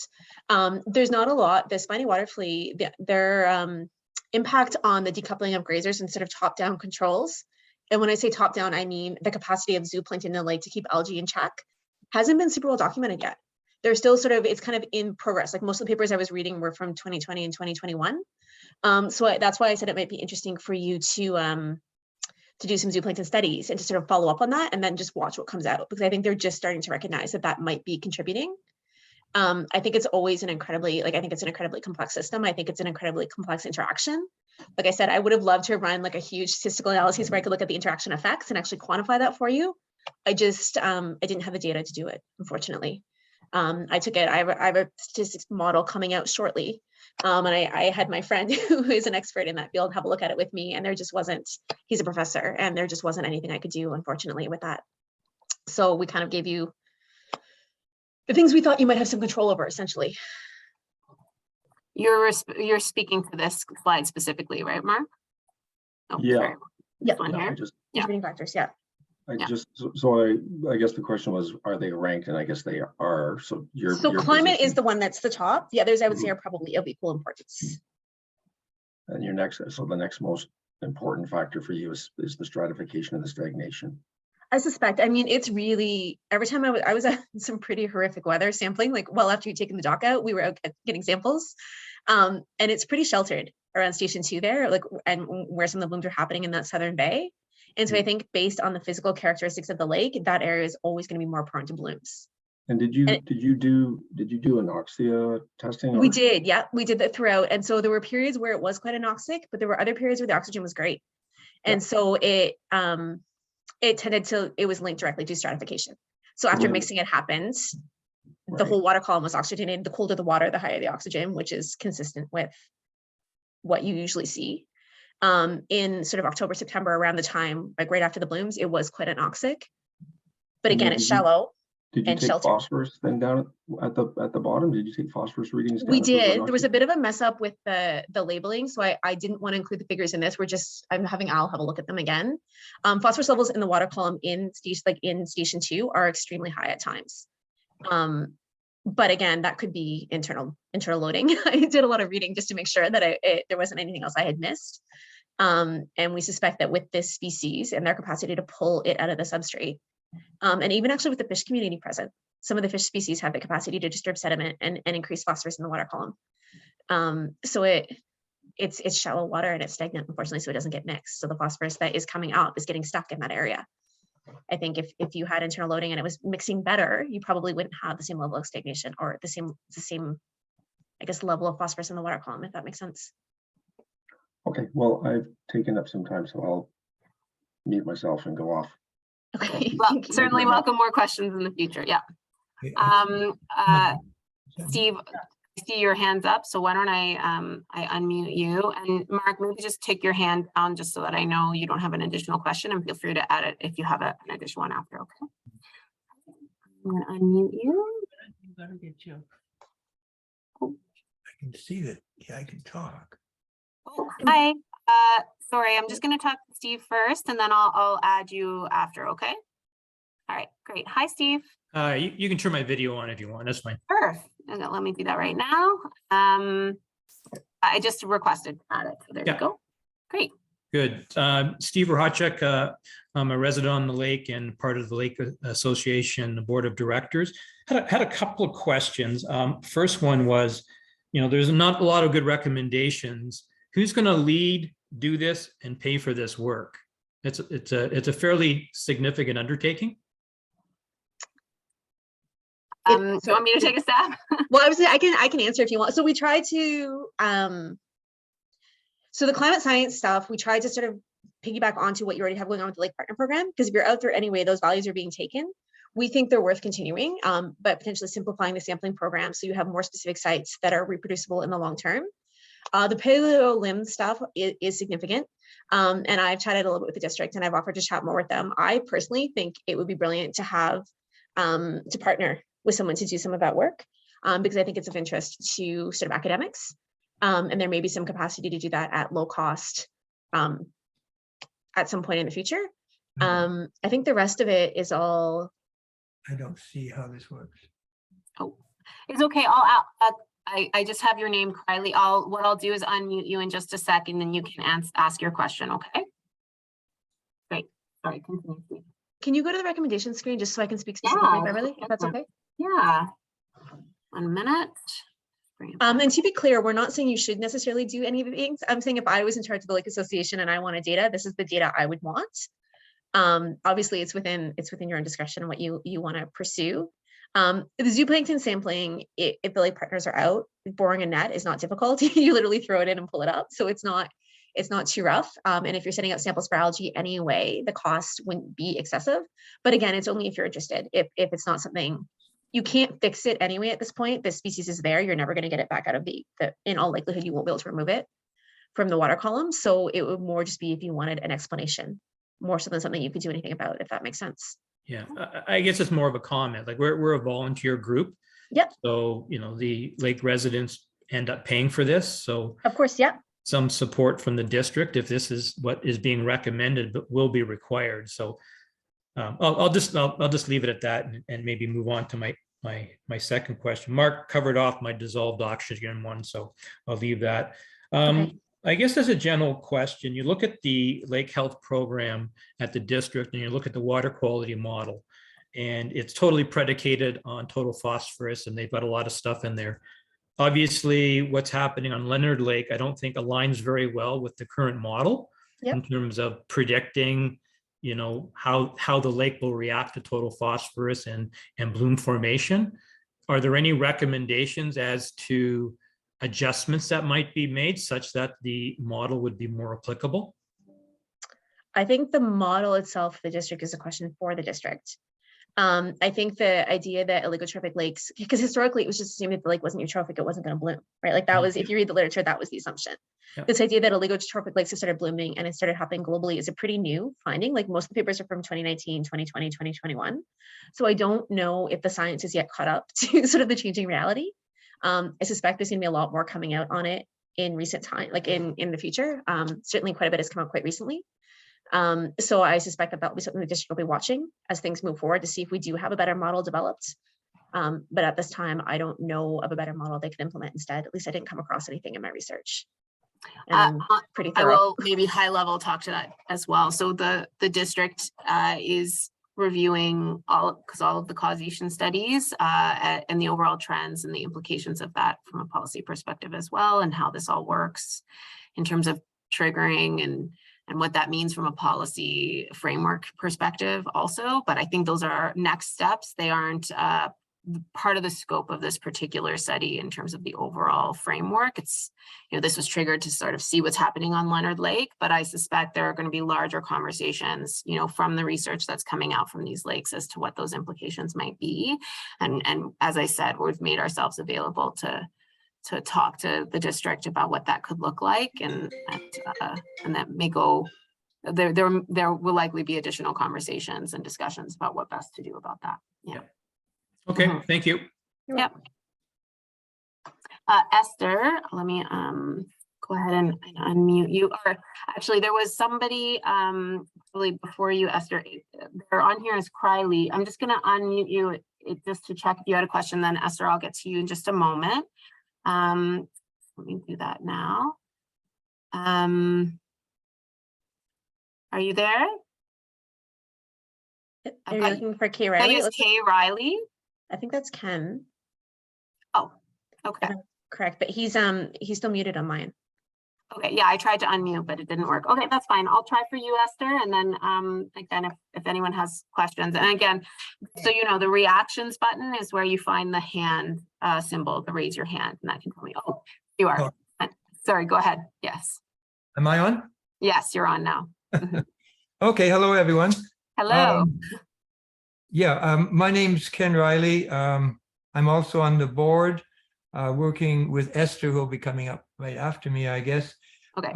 There's not a lot, the spiny water flea, their impact on the decoupling of grazers instead of top-down controls. And when I say top down, I mean the capacity of zooplankton in the lake to keep algae in check hasn't been super well documented yet. They're still sort of, it's kind of in progress. Like most of the papers I was reading were from 2020 and 2021. So that's why I said it might be interesting for you to do some zooplankton studies and to sort of follow up on that and then just watch what comes out, because I think they're just starting to recognize that that might be contributing. I think it's always an incredibly, like, I think it's an incredibly complex system. I think it's an incredibly complex interaction. Like I said, I would have loved to run like a huge statistical analysis where I could look at the interaction effects and actually quantify that for you. I just, I didn't have the data to do it, unfortunately. I took it, I have a statistics model coming out shortly. And I had my friend who is an expert in that field have a look at it with me, and there just wasn't, he's a professor, and there just wasn't anything I could do, unfortunately, with that. So we kind of gave you the things we thought you might have some control over, essentially. You're speaking to this slide specifically, right, Mark? Oh, Yeah. sorry. Yeah. This one Yeah, here. I just, Contributing factors, yeah. Yeah. I guess the question was, are they ranked? And I guess they are. So your Climate is position the one that's the top. The others I would say Mhm. are probably of equal importance. and your next, so the next most important factor for you is the stratification and the stagnation. I suspect, I mean, it's really, every time I was at some pretty horrific weather sampling, like well after you'd taken the dock out, we were out getting samples. And it's pretty sheltered around Station 2 there, like, and where some of the blooms are happening in that southern bay. And so I think based on the physical characteristics of the lake, that area is always going to be more prone to blooms. And did you do anoxia testing? We did, yeah, we did that throughout. And so there were periods where it was quite anoxic, but there were other periods where the oxygen was great. And so it tended to, it was linked directly to stratification. So after mixing it happens, the whole water column was oxygenated. The colder the water, the higher the oxygen, which is consistent with what you usually see. In sort of October, September, around the time, like right after the blooms, it was quite anoxic. But And again, then it's shallow. Did you and take sheltered. phosphorus then down at the bottom? Did you take phosphorus readings? We down at those did. There was anoxic? a bit of a mess up with the labeling, so I didn't want to include the figures in this. I'm having Al have a look at them again. Phosphorus levels in the water column in station 2 are extremely high at times. But again, that could be internal loading. I did a lot of reading just to make sure that there wasn't anything else I had missed. And we suspect that with this species and their capacity to pull it out of the substrate, and even actually with the fish community present, some of the fish species have the capacity to disturb sediment and increase phosphorus in the water column. So it's shallow water and it's stagnant, unfortunately, so it doesn't get mixed. So the phosphorus that is coming up is getting stuck in that area. I think if you had internal loading and it was mixing better, you probably wouldn't have the same level of stagnation or the same, I guess, level of phosphorus in the water column, if that makes sense. Okay, well, I've taken up some time, so I'll mute myself and go off. Okay. Well, thank you. certainly welcome more questions in the future. Yeah. Steve, I see your hands up, so why don't I unmute you, and Mark, maybe just take your hand down just so that I know you don't have an additional question, and feel free to add it if you have an additional one after. Okay. I'm gonna unmute you. I'm gonna get you. Oh. I can see that. Yeah, I can talk. Oh, hi. Sorry, I'm just gonna talk to Steve first, and then I'll add you after. Okay. All right, great. Hi, Steve. You can turn my video on if you want. That's fine. Sure. Let me do that right now. I just requested add it. So there you go. Great. Good. Steve Rohacek, I'm a resident on the lake and part of the Lake Association Board of Directors. Had a couple of questions. First one was, there's not a lot of good recommendations. Who's going to lead, do this, and pay for this work? It's a fairly significant undertaking. Do you want me to take a stab? Well, I was I can answer if you want. So we try to so the climate science stuff, we tried to sort of piggyback onto what you already have going on with the Lake Partner Program, because if you're out there anyway, those values are being taken. We think they're worth continuing, but potentially simplifying the sampling program so you have more specific sites that are reproducible in the long term. The paleo limb stuff is significant. And I've chatted a little bit with the district and I've offered to chat more with them. I personally think it would be brilliant to have to partner with someone to do some of that work, because I think it's of interest to sort of academics. And there may be some capacity to do that at low cost at some point in the future. I think the rest of it is all. I don't see how this works. Oh, it's okay. I just have your name, Kylie. What I'll do is unmute you in just a second, and you can ask your question. Okay. Great. Sorry. Continue. Can you go to the recommendation screen just so I can speak specifically, Beverly, if that's okay? Yeah. 1 minute. And to be clear, we're not saying you should necessarily do any of the things. I'm saying if I was in charge of the Lake Association and I wanted data, this is the data I would want. Obviously, it's within your own discretion what you want to pursue. The zooplankton sampling, if the lake partners are out, boring a net is not difficult. You literally throw it in and pull it up, so it's not too rough. And if you're setting up samples for algae anyway, the cost wouldn't be excessive. But again, it's only if you're interested. If it's not something, you can't fix it anyway at this point. The species is there. You're never going to get it back out of the in all likelihood, you won't be able to remove it from the water column. So it would more just be if you wanted an explanation, more so than something you could do anything about, if that makes sense. Yeah, I guess it's more of a comment. Like we're a volunteer group. Yep. So, the lake residents end up paying for this. So of course, yeah. Some support from the district, if this is what is being recommended, but will be required. So I'll just leave it at that and maybe move on to my second question. Mark covered off my dissolved oxygen one, so I'll leave that. Okay. I guess as a general question, you look at the lake health program at the district and you look at the water quality model, and it's totally predicated on total phosphorus, and they've got a lot of stuff in there. Obviously, what's happening on Leonard Lake, I don't think aligns very well with the current model. Yep. In terms of predicting, how the lake will react to total phosphorus and bloom formation. Are there any recommendations as to adjustments that might be made such that the model would be more applicable? I think the model itself, the district, is a question for the district. I think the idea that oligotrophic lakes, because historically it was just assumed if the lake wasn't eutrophic, it wasn't going to bloom, right? Like that was, if you read the literature, that was the assumption. Yeah. This idea that oligotrophic lakes have started blooming and it started happening globally is a pretty new finding. Like most of the papers are from 2019, 2020, 2021. So I don't know if the science is yet caught up to sort of the changing reality. I suspect there's going to be a lot more coming out on it in recent time, like in the future. Certainly quite a bit has come out quite recently. So I suspect that will be something the district will be watching as things move forward to see if we do have a better model developed. But at this time, I don't know of a better model they could implement instead. At least I didn't come across anything in my research. And I'm pretty thorough. I will maybe high level talk to that as well. So the district is reviewing all of the causation studies and the overall trends and the implications of that from a policy perspective as well, and how this all works in terms of triggering and what that means from a policy framework perspective also. But I think those are next steps. They aren't part of the scope of this particular study in terms of the overall framework. It's, this was triggered to sort of see what's happening on Leonard Lake, but I suspect there are going to be larger conversations, from the research that's coming out from these lakes as to what those implications might be. And as I said, we've made ourselves available to talk to the district about what that could look like, and that may go, there will likely be additional conversations and discussions about what best to do about that. Yeah. Okay, Mhm. thank you. Yep. Esther, let me go ahead and unmute you. Or actually, there was somebody really before you, Esther. They're on here as Criley. I'm just going to unmute you just to check if you had a question. Then Esther, I'll get to you in just a moment. Let me do that now. Are you there? Are you looking for Kay I Riley? use Kay Riley. I think that's Ken. Oh, okay. Correct, but he's still muted on mine. Okay, yeah, I tried to unmute, but it didn't work. Okay, that's fine. I'll try for you, Esther. And then again, if anyone has questions, and again, so the reactions button is where you find the hand symbol, the raise your hand, and that can tell me, oh, you are. Sorry, go ahead. Yes. Am I on? Yes, you're on now. Okay, hello, everyone. Hello. My name's Ken Riley. I'm also on the board, working with Esther, who will be coming up right after me, I guess. Okay.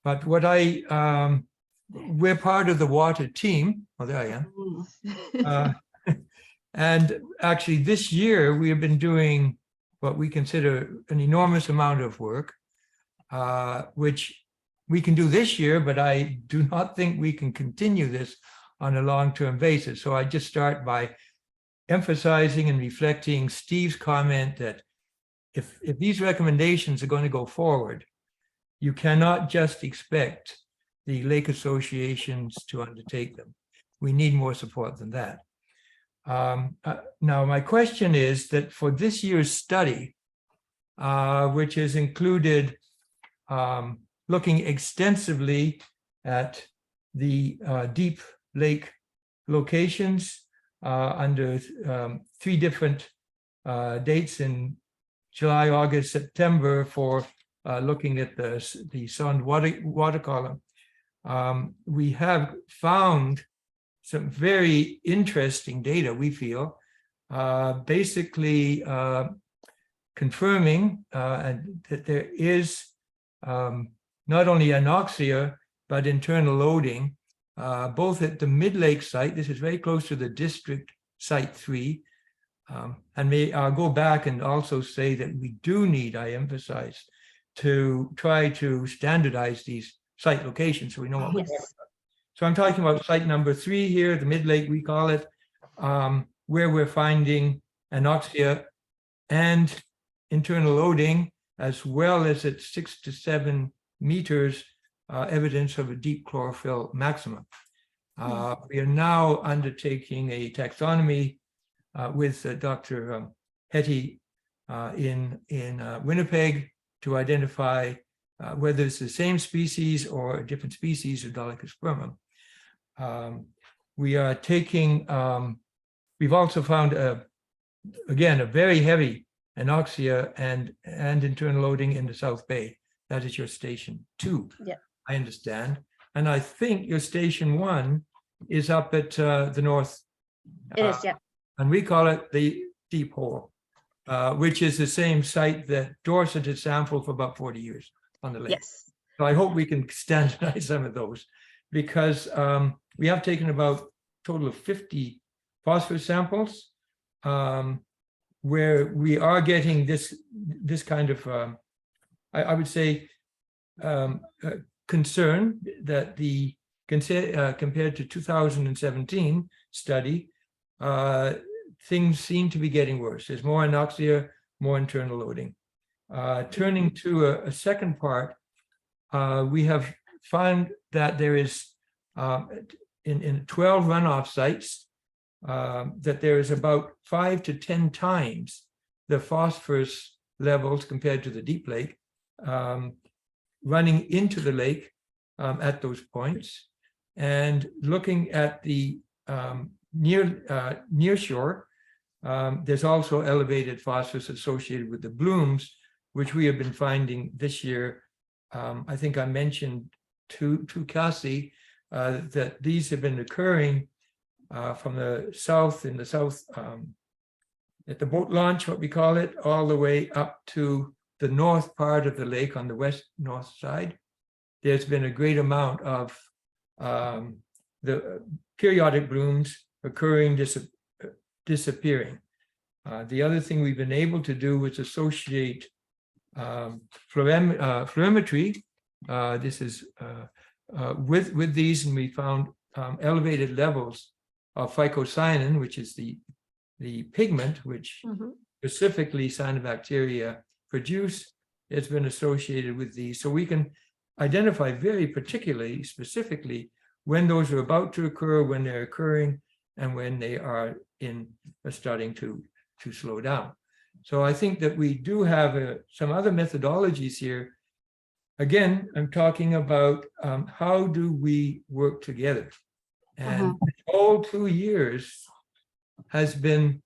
But what we're part of the water team. Oh, there I am. And actually this year we have been doing what we consider an enormous amount of work, which we can do this year, but I do not think we can continue this on a long-term basis. So I just start by emphasizing and reflecting Steve's comment that if these recommendations are going to go forward, you cannot just expect the lake associations to undertake them. We need more support than that. Now, my question is that for this year's study, which has included looking extensively at the deep lake locations under 3 different dates in July, August, September for looking at the Sond water column. We have found some very interesting data, we feel, basically confirming that there is not only anoxia, but internal loading, both at the mid-lake site. This is very close to the district site 3. And I'll go back and also say that we do need, I emphasize, to try to standardize these site locations so we know what we're talking about. So I'm talking about site number 3 here, the mid-lake we call it, where we're finding anoxia and internal loading, as well as at 6 to 7 meters, evidence of a deep chlorophyll maximum. We are now undertaking a taxonomy with Dr. Hetty in Winnipeg to identify whether it's the same species or a different species of Dolichospermum. We are taking, we've also found, again, a very heavy anoxia and internal loading in the South Bay. That is your station 2, Yeah. I understand. And I think your station 1 is up at the north. It is, yeah. And we call it the deep hole, which is the same site that Dorset has sampled for about 40 years on the lake. Yes. So I hope we can standardize some of those, because we have taken about a total of 50 phosphorus samples, where we are getting this kind of, I would say, concern that compared to 2017 study, things seem to be getting worse. There's more anoxia, more internal loading. Turning to a second part, we have found that there is, in 12 runoff sites, that there is about 5 to 10 times the phosphorus levels compared to the deep lake running into the lake at those points. And looking at the near shore, There's also elevated phosphorus associated with the blooms, which we have been finding this year. I think I mentioned to Cassie that these have been occurring from the south, in the south, at the boat launch, what we call it, all the way up to the north part of the lake on the west north side. There's been a great amount of the periodic blooms occurring, disappearing. The other thing we've been able to do is associate fluorimetry. This is with these, and we found elevated levels of phycocyanin, which is the pigment which specifically cyanobacteria produce. It's been associated with these, so we can identify very particularly, specifically, when those are about to occur, when they're occurring, and when they are starting to slow down. So I think that we do have some other methodologies here. Again, I'm talking about how do we work together, and all 2 years has been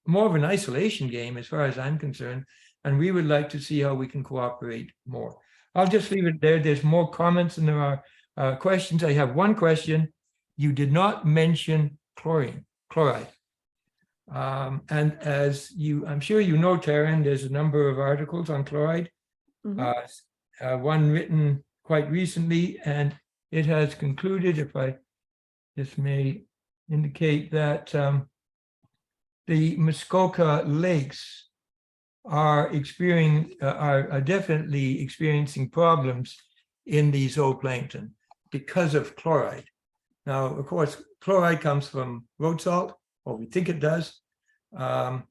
more of an isolation game as far as I'm concerned, and we would like to see how we can cooperate more. I'll just leave it there. There's more comments than there are questions. I have one question. You did not mention chloride. And as I'm sure you know, Taryn, there's a number of articles on chloride. One written quite recently, and it has concluded, if I just may indicate, that the Muskoka lakes are definitely experiencing problems in the zooplankton because of chloride. Now, of course, chloride comes from road salt, or we think it does, and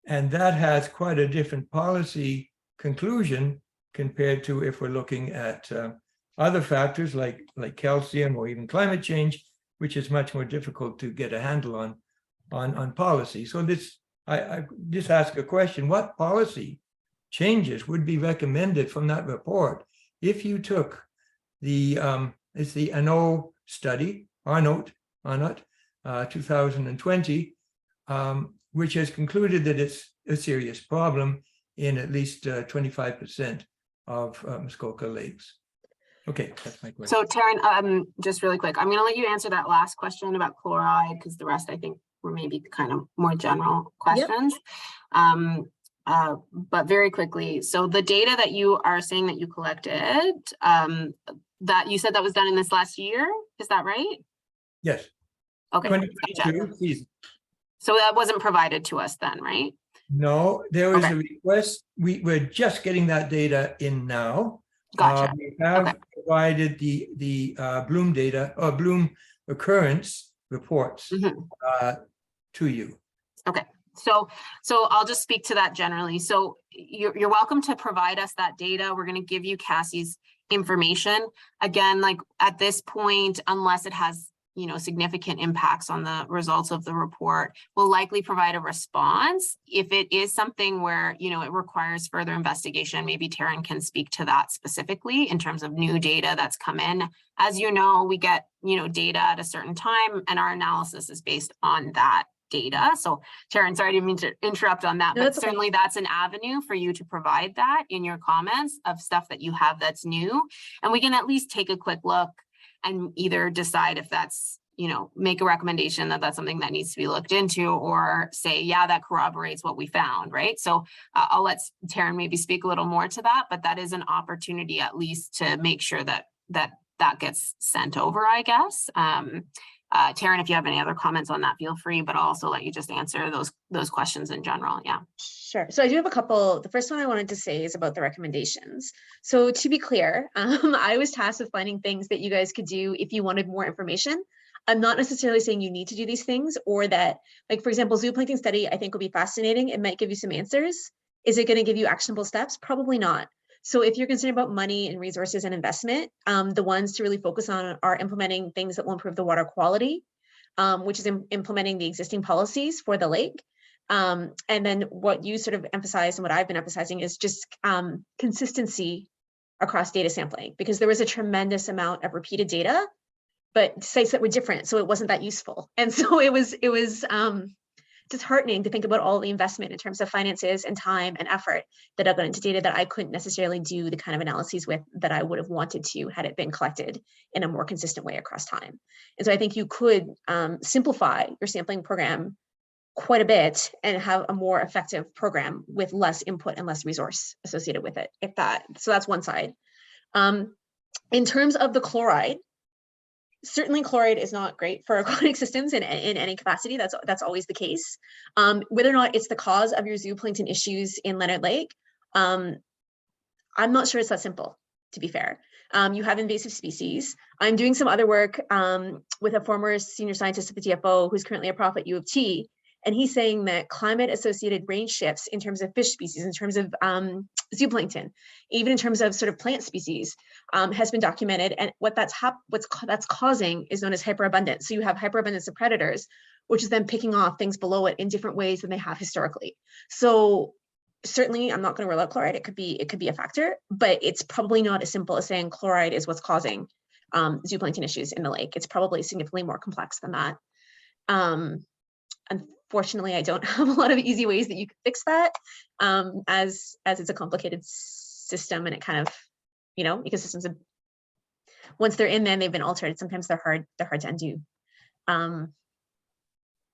that has quite a different policy conclusion compared to if we're looking at other factors like calcium or even climate change, which is much more difficult to get a handle on policy. So I just ask a question: what policy changes would be recommended from that report if you took it's the ANO study, Arnott 2020, which has concluded that it's a serious problem in at least 25% of Muskoka lakes. Okay, that's my question. So Taryn, just really quick, I'm going to let you answer that last question about chloride, because the rest I think were maybe kind of more general questions. But very quickly, so the data that you are saying that you collected, that you said that was done in this last year, is that right? Yes. Okay. 2022 season. So that wasn't provided to us then, right? No, there was Okay. a request. We're just getting that data in now. Gotcha. We have provided the bloom data or bloom occurrence reports to you. Okay. So I'll just speak to that generally. So you're welcome to provide us that data. We're going to give you Cassie's information. Again, like at this point, unless it has, significant impacts on the results of the report, we'll likely provide a response. If it is something where, it requires further investigation, maybe Taryn can speak to that specifically in terms of new data that's come in. As you know, we get, data at a certain time, and our analysis is based on that data. So Taryn, sorry, I didn't mean to interrupt on that, but certainly that's an avenue for you to provide that in your comments of stuff that you have that's new. And we can at least take a quick look and either decide if that's, make a recommendation that that's something that needs to be looked into, or say, yeah, that corroborates what we found, right? So I'll let Taryn maybe speak a little more to that, but that is an opportunity at least to make sure that gets sent over, I guess. Taryn, if you have any other comments on that, feel free, but I'll also let you just answer those questions in general. Yeah. Sure. So I do have a couple. The first one I wanted to say is about the recommendations. So to be clear, I was tasked with finding things that you guys could do if you wanted more information. I'm not necessarily saying you need to do these things, or that, like, for example, zooplankton study, I think will be fascinating. It might give you some answers. Is it going to give you actionable steps? Probably not. So if you're concerned about money and resources and investment, the ones to really focus on are implementing things that will improve the water quality, which is implementing the existing policies for the lake. And then what you sort of emphasized and what I've been emphasizing is just consistency across data sampling, because there was a tremendous amount of repeated data, but sites that were different. So it wasn't that useful. And so it was disheartening to think about all the investment in terms of finances and time and effort that have gone into data that I couldn't necessarily do the kind of analyses with that I would have wanted to had it been collected in a more consistent way across time. And so I think you could simplify your sampling program quite a bit and have a more effective program with less input and less resource associated with it. So that's one side. In terms of the chloride, certainly chloride is not great for aquatic systems in any capacity. That's always the case. Whether or not it's the cause of your zooplankton issues in Leonard Lake, I'm not sure it's that simple, to be fair. You have invasive species. I'm doing some other work with a former senior scientist at the TFO who's currently a prof at U of T. And he's saying that climate-associated range shifts in terms of fish species, in terms of zooplankton, even in terms of sort of plant species, has been documented. And what that's causing is known as hyperabundance. So you have hyperabundance of predators, which is then picking off things below it in different ways than they have historically. So certainly, I'm not going to rule out chloride. It could be a factor, but it's probably not as simple as saying chloride is what's causing zooplankton issues in the lake. It's probably significantly more complex than that. Unfortunately, I don't have a lot of easy ways that you can fix that, as it's a complicated system, and it kind of, ecosystems, once they're in there and they've been altered, sometimes they're hard to undo.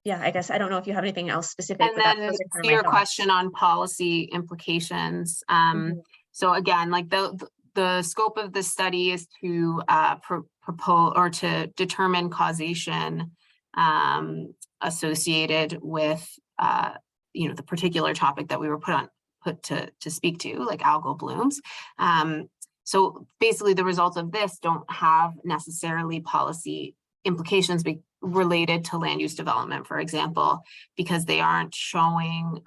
Yeah, I guess I don't know if you have anything else specific. And then to your question on policy implications. So again, like the scope of the study is to propose or to determine causation associated with the particular topic that we were put to speak to, like algal blooms. So basically the results of this don't have necessarily policy implications related to land use development, for example, because they aren't showing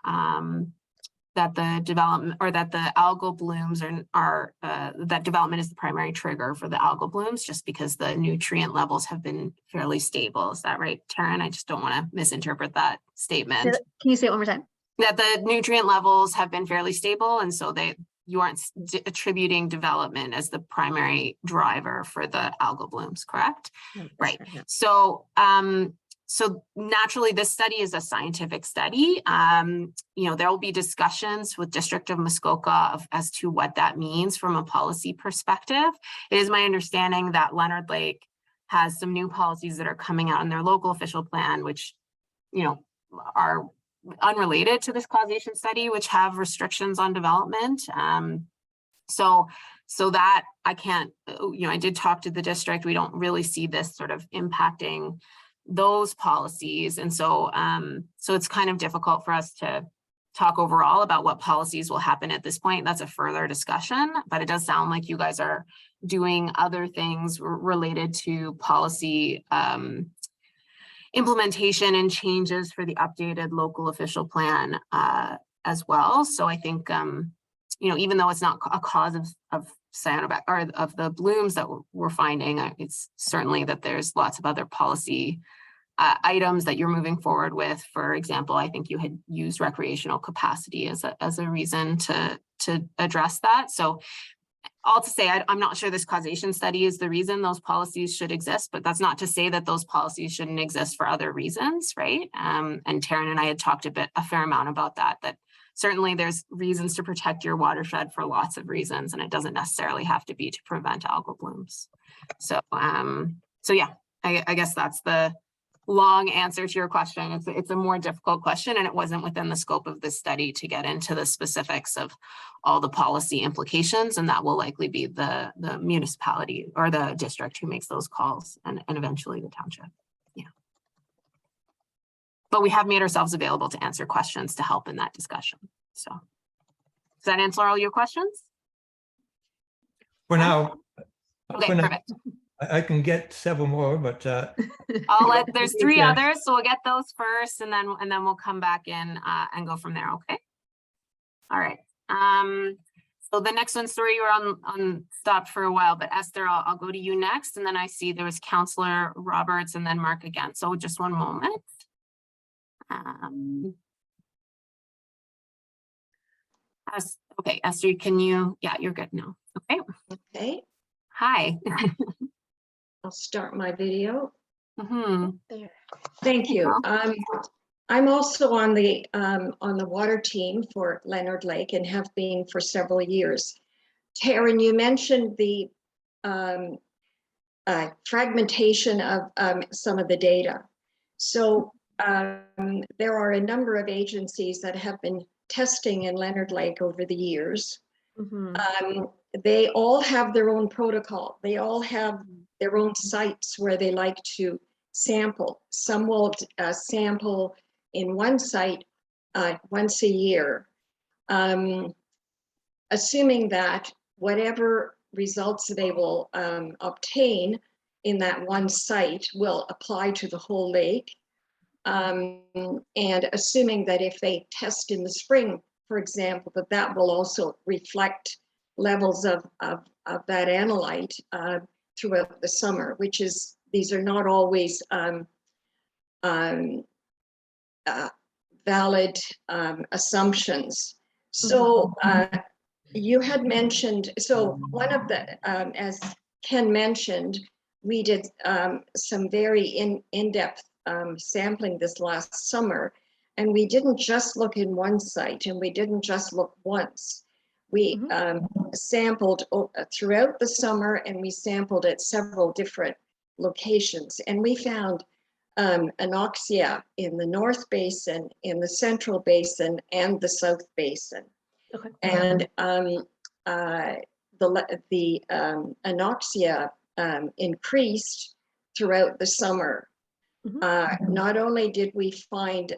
that the development or that the algal blooms are that development is the primary trigger for the algal blooms, just because the nutrient levels have been fairly stable. Is that right, Taryn? I just don't want to misinterpret that statement. Can you say it one more time? That the nutrient levels have been fairly stable, and so you aren't attributing development as the primary driver for the algal blooms, correct? No, right. Right, yeah. So so naturally, this study is a scientific study. There will be discussions with District of Muskoka as to what that means from a policy perspective. It is my understanding that Leonard Lake has some new policies that are coming out in their local official plan, which, are unrelated to this causation study, which have restrictions on development. So that I can't, I did talk to the district. We don't really see this sort of impacting those policies. And so it's kind of difficult for us to talk overall about what policies will happen at this point. That's a further discussion, but it does sound like you guys are doing other things related to policy implementation and changes for the updated local official plan as well. So I think, even though it's not a cause of cyanobacteria or of the blooms that we're finding, it's certainly that there's lots of other policy items that you're moving forward with. For example, I think you had used recreational capacity as a reason to address that. So all to say, I'm not sure this causation study is the reason those policies should exist, but that's not to say that those policies shouldn't exist for other reasons, right? And Taryn and I had talked a fair amount about that certainly there's reasons to protect your watershed for lots of reasons, and it doesn't necessarily have to be to prevent algal blooms. So, yeah, I guess that's the long answer to your question. It's a more difficult question, and it wasn't within the scope of this study to get into the specifics of all the policy implications, and that will likely be the municipality or the district who makes those calls, and eventually the township. Yeah. But we have made ourselves available to answer questions to help in that discussion. So does that answer all your questions? For now. Okay, for now, perfect. I can get several more, but There's three Yeah. others, so we'll get those first, and then we'll come back in and go from there. Okay. All right. So the next one, sorry, you were on stopped for a while, but Esther, I'll go to you next, and then I see there was Councillor Roberts and then Mark again. So just one moment. Okay, Esther, can you? Yeah, you're good now. Okay. Okay, Hi. I'll start my video. Mm-hmm. There. Thank you. I'm also on the water team for Leonard Lake and have been for several years. Taryn, you mentioned the fragmentation of some of the data. So there are a number of agencies that have been testing in Leonard Lake over the years. They all have their own protocol. They all have their own sites where they like to sample. Some will sample in one site once a year, assuming that whatever results they will obtain in that one site will apply to the whole lake. And assuming that if they test in the spring, for example, that will also reflect levels of that analyte throughout the summer, which is, these are not always valid assumptions. So you had mentioned, so one of the, as Ken mentioned, we did some very in-depth sampling this last summer, and we didn't just look in one site, and we didn't just look once. We sampled throughout the summer, and we sampled at several different locations, and we found anoxia in the North Basin, in the Central Basin, and the South Basin. Okay. And the anoxia increased throughout the summer. Not only did we find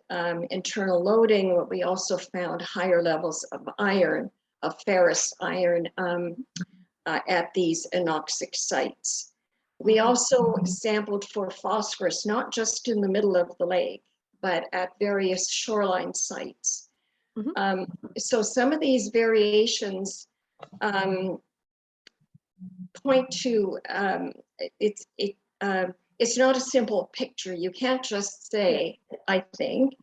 internal loading, but we also found higher levels of iron, of ferrous iron at these anoxic sites. We also sampled for phosphorus, not just in the middle of the lake, but at various shoreline sites. So some of these variations point to, it's not a simple picture. You can't just say, I think,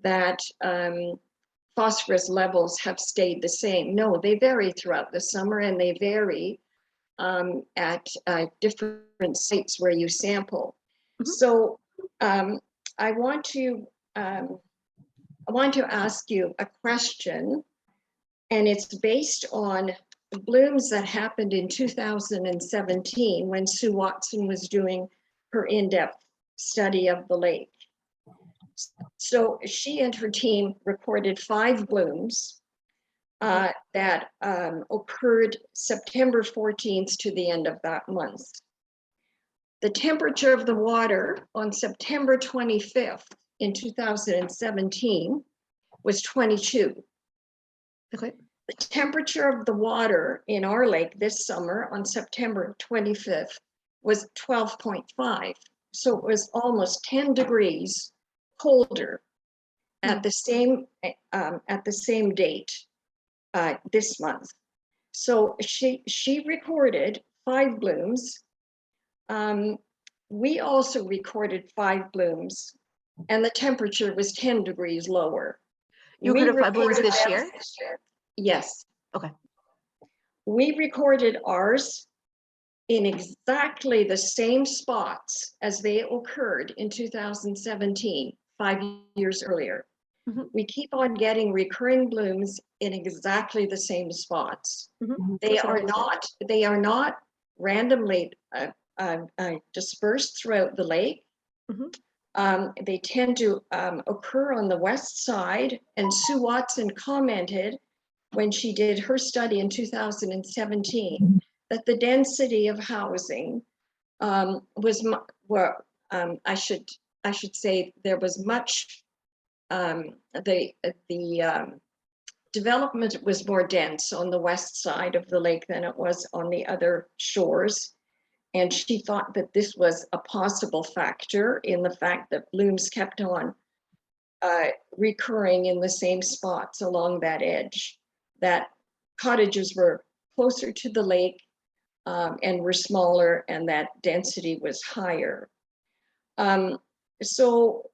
that phosphorus levels have stayed the same. No, they vary throughout the summer, and they vary at different sites where you sample. So I want to ask you a question, and it's based on blooms that happened in 2017 when Sue Watson was doing her in-depth study of the lake. So she and her team recorded 5 blooms that occurred September 14th to the end of that month. The temperature of the water on September 25th in 2017 was 22. Okay. The temperature of the water in our lake this summer on September 25th was 12.5. So it was almost 10 degrees colder at the same date this month. So she recorded 5 blooms. We also recorded 5 blooms, and the temperature was 10 degrees lower. You recorded 5 blooms this them- year? Yes. Okay. We recorded ours in exactly the same spots as they occurred in 2017, 5 years earlier. We keep on getting recurring blooms in exactly the same spots. They are not randomly dispersed throughout the lake. They tend to occur on the west side, and Sue Watson commented when she did her study in 2017 that the density of housing was, I should say, there was much, the development was more dense on the west side of the lake than it was on the other shores. And she thought that this was a possible factor in the fact that blooms kept on recurring in the same spots along that edge, that cottages were closer to the lake and were smaller, and that density was higher. So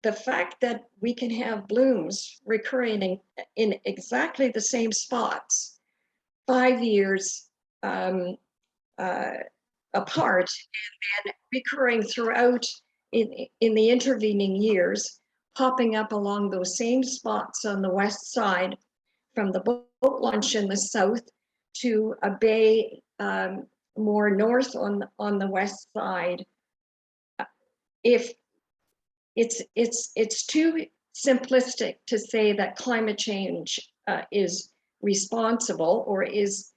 the fact that we can have blooms recurring in exactly the same spots 5 years apart and recurring throughout in the intervening years popping up along those same spots on the west side from the boat launch in the south to a bay more north on the west side. If it's too simplistic to say that climate change is responsible or is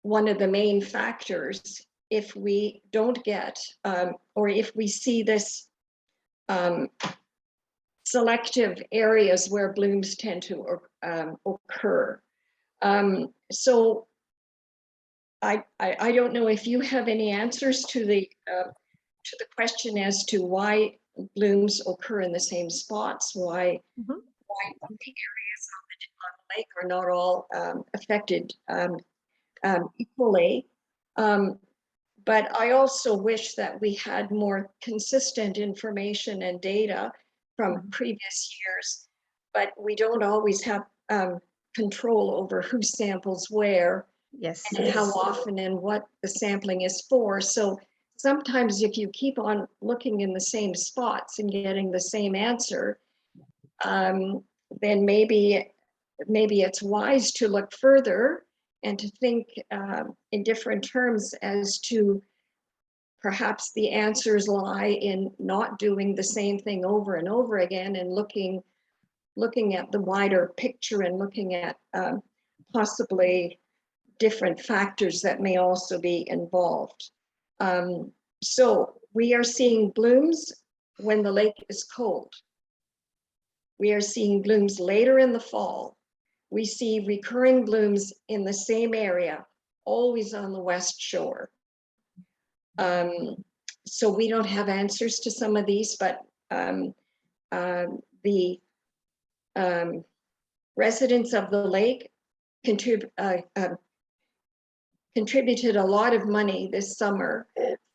one of the main factors if we don't get or if we see this selective areas where blooms tend to occur. So I don't know if you have any answers to the question as to why blooms occur in the same spots, why the areas on the lake are not all affected equally. But I also wish that we had more consistent information and data from previous years, but we don't always have control over who samples where Yes. and how often and what the sampling is for. So sometimes if you keep on looking in the same spots and getting the same answer, then maybe it's wise to look further and to think in different terms as to perhaps the answers lie in not doing the same thing over and over again and looking at the wider picture and looking at possibly different factors that may also be involved. So we are seeing blooms when the lake is cold. We are seeing blooms later in the fall. We see recurring blooms in the same area, always on the west shore. So we don't have answers to some of these, but the residents of the lake contributed a lot of money this summer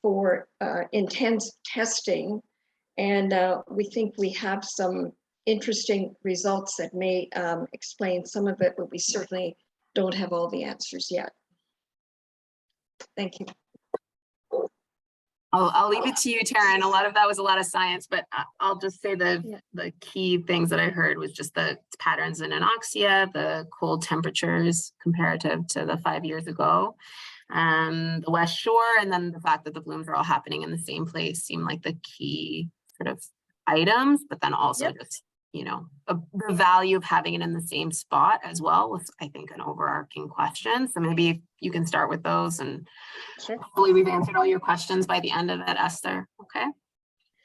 for intense testing, and we think we have some interesting results that may explain some of it, but we certainly don't have all the answers yet. Thank you. I'll leave it to you, Taryn. A lot of that was a lot of science, but I'll just say the key things that I heard was just the patterns in anoxia, the cold temperatures comparative to the 5 years ago, the West Shore, and then the fact that the blooms are all happening in the same place seemed like the key sort of items, but then also just, you know, the value of having it in the same spot as well was, I think, an overarching question. So maybe you can start with those, and hopefully we've answered all your questions by the end of it, Esther. Okay.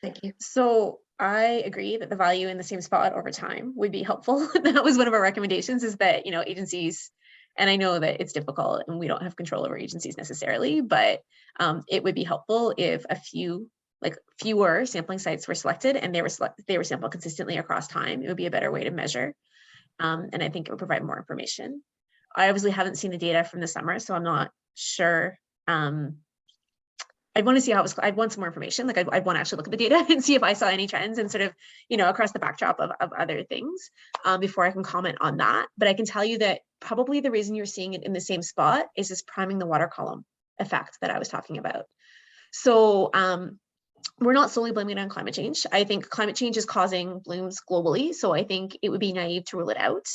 Thank you. So I agree that the value in the same spot over time would be helpful. That was one of our recommendations, is that, you know, agencies, and I know that it's difficult and we don't have control over agencies necessarily, but it would be helpful if fewer sampling sites were selected and they were sampled consistently across time. It would be a better way to measure. And I think it would provide more information. I obviously haven't seen the data from the summer, so I'm not sure. I'd want to see how it was. I'd want some more information. Like I'd want to actually look at the data and see if I saw any trends and sort of, you know, across the backdrop of other things before I can comment on that. But I can tell you that probably the reason you're seeing it in the same spot is this priming the water column effect that I was talking about. So we're not solely blaming it on climate change. I think climate change is causing blooms globally. So I think it would be naive to rule it out.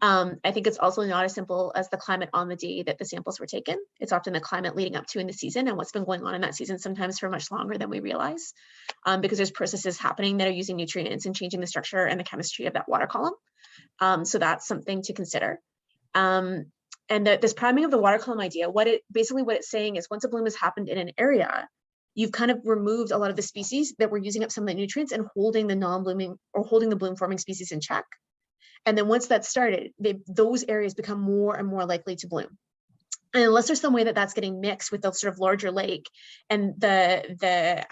I think it's also not as simple as the climate on the day that the samples were taken. It's often the climate leading up to in the season and what's been going on in that season, sometimes for much longer than we realize, because there's processes happening that are using nutrients and changing the structure and the chemistry of that water column. So that's something to consider. And this priming of the water column idea, what it's saying is once a bloom has happened in an area, you've kind of removed a lot of the species that were using up some of the nutrients and holding the non-blooming or holding the bloom forming species in check. And then once that's started, those areas become more and more likely to bloom. And unless there's some way that that's getting mixed with the sort of larger lake and the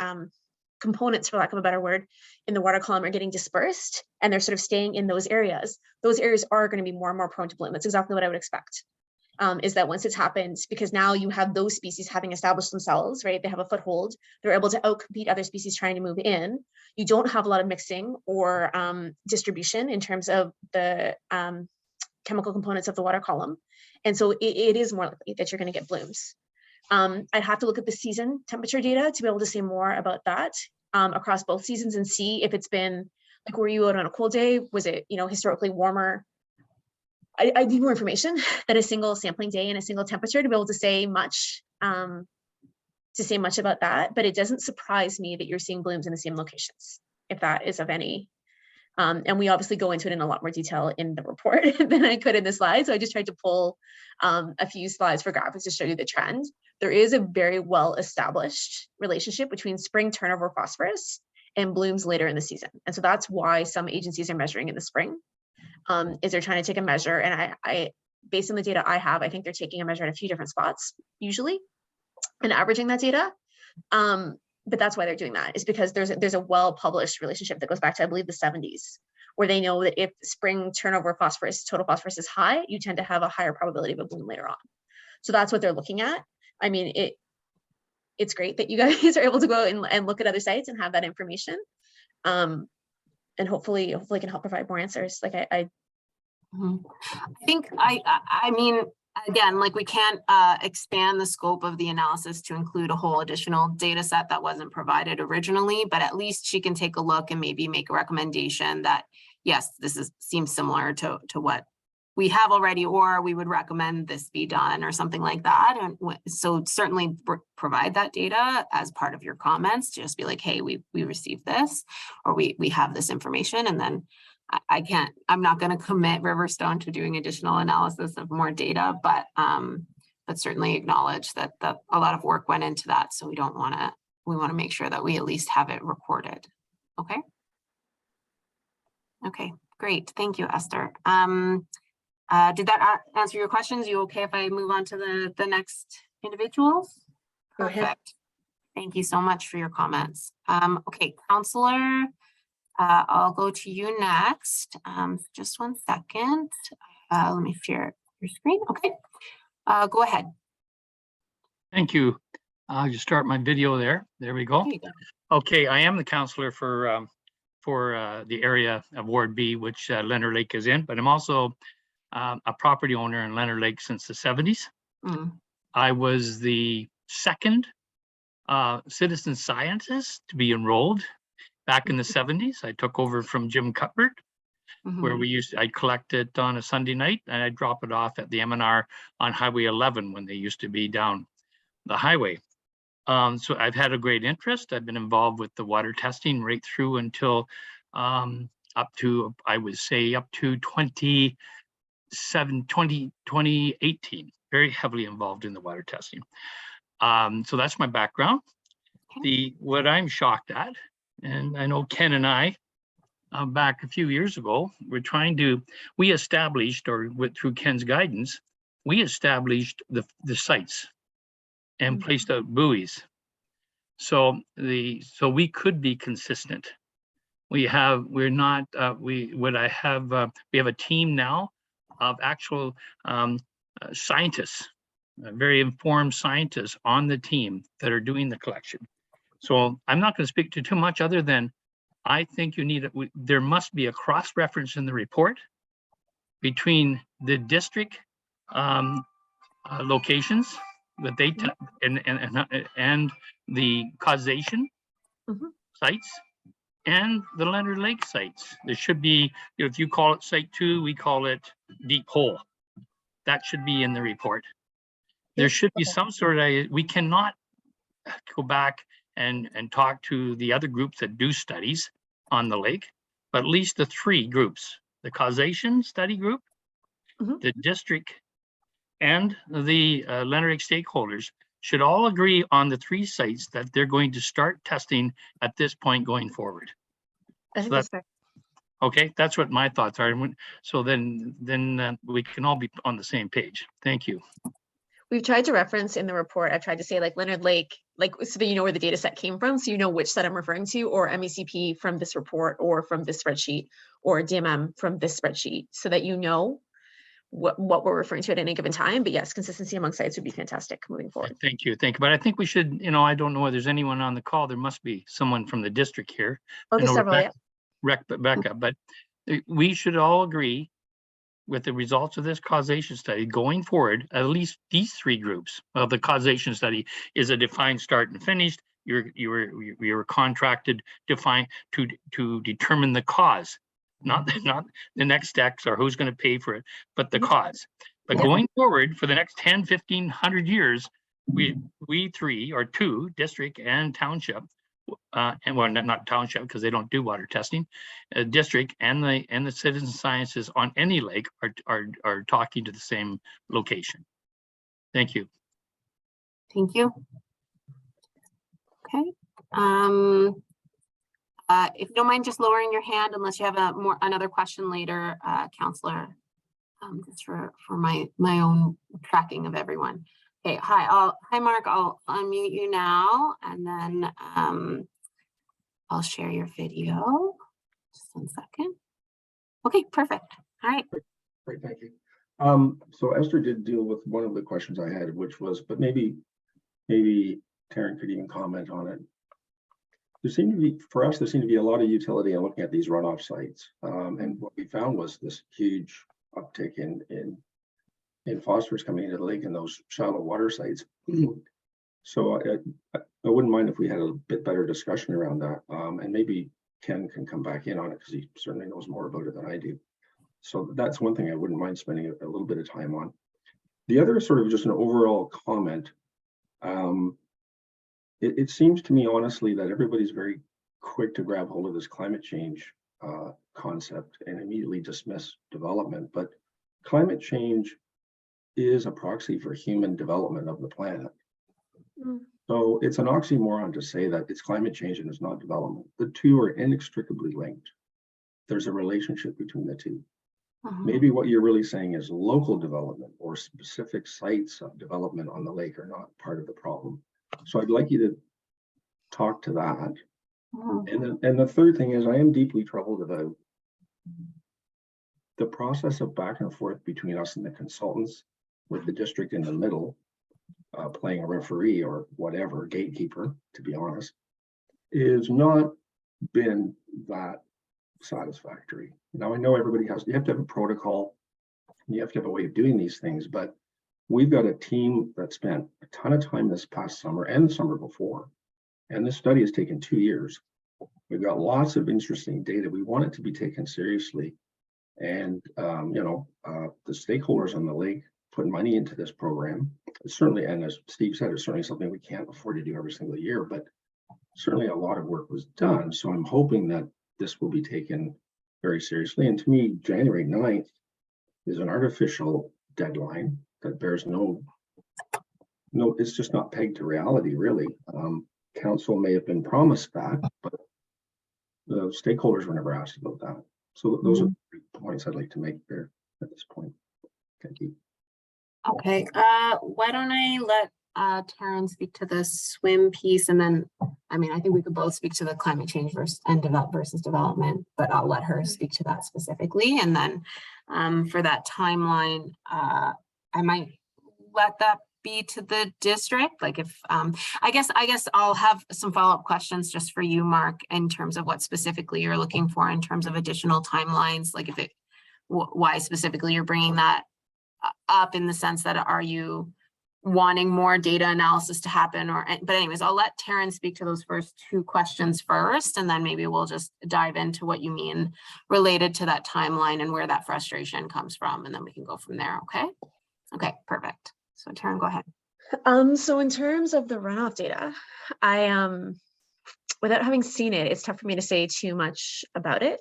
components, for lack of a better word, in the water column are getting dispersed and they're sort of staying in those areas are going to be more and more prone to bloom. That's exactly what I would expect. Is that once it's happened, because now you have those species having established themselves, right? They have a foothold. They're able to outcompete other species trying to move in. You don't have a lot of mixing or distribution in terms of the chemical components of the water column. And so it is more likely that you're going to get blooms. I'd have to look at the season temperature data to be able to say more about that across both seasons and see if it's been Like, were you out on a cold day? Was it, historically warmer? I need more information than a single sampling day and a single temperature to be able to say much, about that. But it doesn't surprise me that you're seeing blooms in the same locations, if that is of any. And we obviously go into it in a lot more detail in the report than I could in the slides. So I just tried to pull a few slides for graphics to show you the trend. There is a very well-established relationship between spring turnover phosphorus and blooms later in the season. And so that's why some agencies are measuring in the spring, is they're trying to take a measure. And I based on the data I have, I think they're taking a measure at a few different spots usually and averaging that data. But that's why they're doing that, is because there's a well-published relationship that goes back to, I believe, the 70s, where they know that if spring turnover phosphorus, total phosphorus is high, you tend to have a higher probability of a bloom later on. So that's what they're looking at. I mean, it's great that you guys are able to go and look at other sites and have that information. And hopefully can help provide more answers. Like I think, I mean, again, like we can't expand the scope of the analysis to include a whole additional data set that wasn't provided originally, but at least she can take a look and maybe make a recommendation that, yes, this seems similar to what we have already, or we would recommend this be done or something like that. And so certainly provide that data as part of your comments, to just be like, hey, we received this, or we have this information. And then I'm not going to commit Riverstone to doing additional analysis of more data, but certainly acknowledge that a lot of work went into that. So we want to make sure that we at least have it recorded. Okay. Okay, great. Thank you, Esther. Did that answer your questions? You okay if I move on to the next individuals? Go ahead. Perfect. Thank you so much for your comments. Okay, Counselor, I'll go to you next. Just 1 second. Let me share your screen. Okay, go ahead. Thank you. I'll just start my video there. There we go. There you go. Okay, I am the counselor for the area of Ward B, which Leonard Lake is in, but I'm also a property owner in Leonard Lake since the 70s. I was the second citizen scientist to be enrolled back in the 70s. I took over from Jim Cuthbert, where I'd collect it on a Sunday night and I'd drop it off at the M&R on Highway 11 when they used to be down the highway. So I've had a great interest. I've been involved with the water testing right through until up to, I would say, up to 2018, very heavily involved in the water testing. So that's my background. Okay. What I'm shocked at, and I know Ken and I, back a few years ago, we established, or through Ken's guidance, we established the sites and placed out buoys. So we could be consistent. We have a team now of actual scientists, very informed scientists on the team that are doing the collection. So I'm not going to speak to too much other than I think there must be a cross-reference in the report between the district locations that they and the causation sites and the Leonard Lake sites. There should be, if you call it site 2, we call it deep hole. That should be in the report. There should be some sort of, we cannot go back and talk to the other groups that do studies on the lake, but at least the 3 groups, the causation study group, the district, and the Leonard Lake stakeholders should all agree on the 3 sites that they're going to start testing at this point going forward. I think that's fair. Okay, that's what my thoughts are. So then we can all be on the same page. Thank you. We've tried to reference in the report, I've tried to say like Leonard Lake, like so that you know where the data set came from, so you know which set I'm referring to, or MECP from this report, or from this spreadsheet, or DMM from this spreadsheet, so that you know what we're referring to at any given time. But yes, consistency among sites would be fantastic moving forward. Thank you. But I think we should, I don't know if there's anyone on the call. There must be someone from the district here. Oh, there's several, yeah. Rebecca, but we should all agree with the results of this causation study going forward. At least these 3 groups of the causation study is a defined start and finished. you were contracted to determine the cause, not the next steps or who's going to pay for it, but the cause. But going forward for the next 10, 15, 100 years, we three or two, district and township, and well, not township because they don't do water testing, district and the citizen sciences on any lake are talking to the same location. Thank you. Thank you. Okay. If you don't mind just lowering your hand, unless you have another question later, Counselor, just for my own tracking of everyone. Okay, hi Mark, I'll unmute you now, and then I'll share your video. Just 1 second. Okay, perfect. All right. Great, thank you. So Esther did deal with one of the questions I had, which was, but maybe Taryn could even comment on it. There seemed to be, for us, there seemed to be a lot of utility in looking at these runoff sites. And what we found was this huge uptick in phosphorus coming into the lake in those shallow water sites. So I wouldn't mind if we had a bit better discussion around that. And maybe Ken can come back in on it because he certainly knows more about it than I do. So that's one thing I wouldn't mind spending a little bit of time on. The other is sort of just an overall comment. It seems to me, honestly, that everybody's very quick to grab hold of this climate change concept and immediately dismiss development. But climate change is a proxy for human development of the planet. So it's an oxymoron to say that it's climate change and it's not development. The two are inextricably linked. There's a relationship between the two. Maybe what you're really saying is local development or specific sites of development on the lake are not part of the problem. So I'd like you to talk to that. And the third thing is I am deeply troubled about the process of back and forth between us and the consultants, with the district in the middle, playing a referee or whatever, gatekeeper, to be honest, is not been that satisfactory. Now I know everybody you have to have a protocol, you have to have a way of doing these things, but we've got a team that spent a ton of time this past summer and the summer before, and this study has taken 2 years. We've got lots of interesting data. We want it to be taken seriously, and the stakeholders on the lake put money into this program. It's certainly, and as Steve said, it's certainly something we can't afford to do every single year, but certainly a lot of work was done. So I'm hoping that this will be taken very seriously. And to me, January 9th is an artificial deadline that bears no, it's just not pegged to reality, really. Council may have been promised that, but the stakeholders were never asked about that. So those are the 3 points I'd like to make there at this point. Thank you. Okay, why don't I let Taryn speak to the swim piece, and then, I mean, I think we could both speak to the climate change versus development, but I'll let her speak to that specifically. And then for that timeline, I might let that be to the district. Like if, I guess I'll have some follow-up questions just for you, Mark, in terms of what specifically you're looking for in terms of additional timelines, like if why specifically you're bringing that up, in the sense that are you wanting more data analysis to happen, or, but anyways, I'll let Taryn speak to those first 2 questions first, and then maybe we'll just dive into what you mean related to that timeline and where that frustration comes from, and then we can go from there. Okay, perfect. So Taryn, go ahead. So in terms of the runoff data, without having seen it, it's tough for me to say too much about it.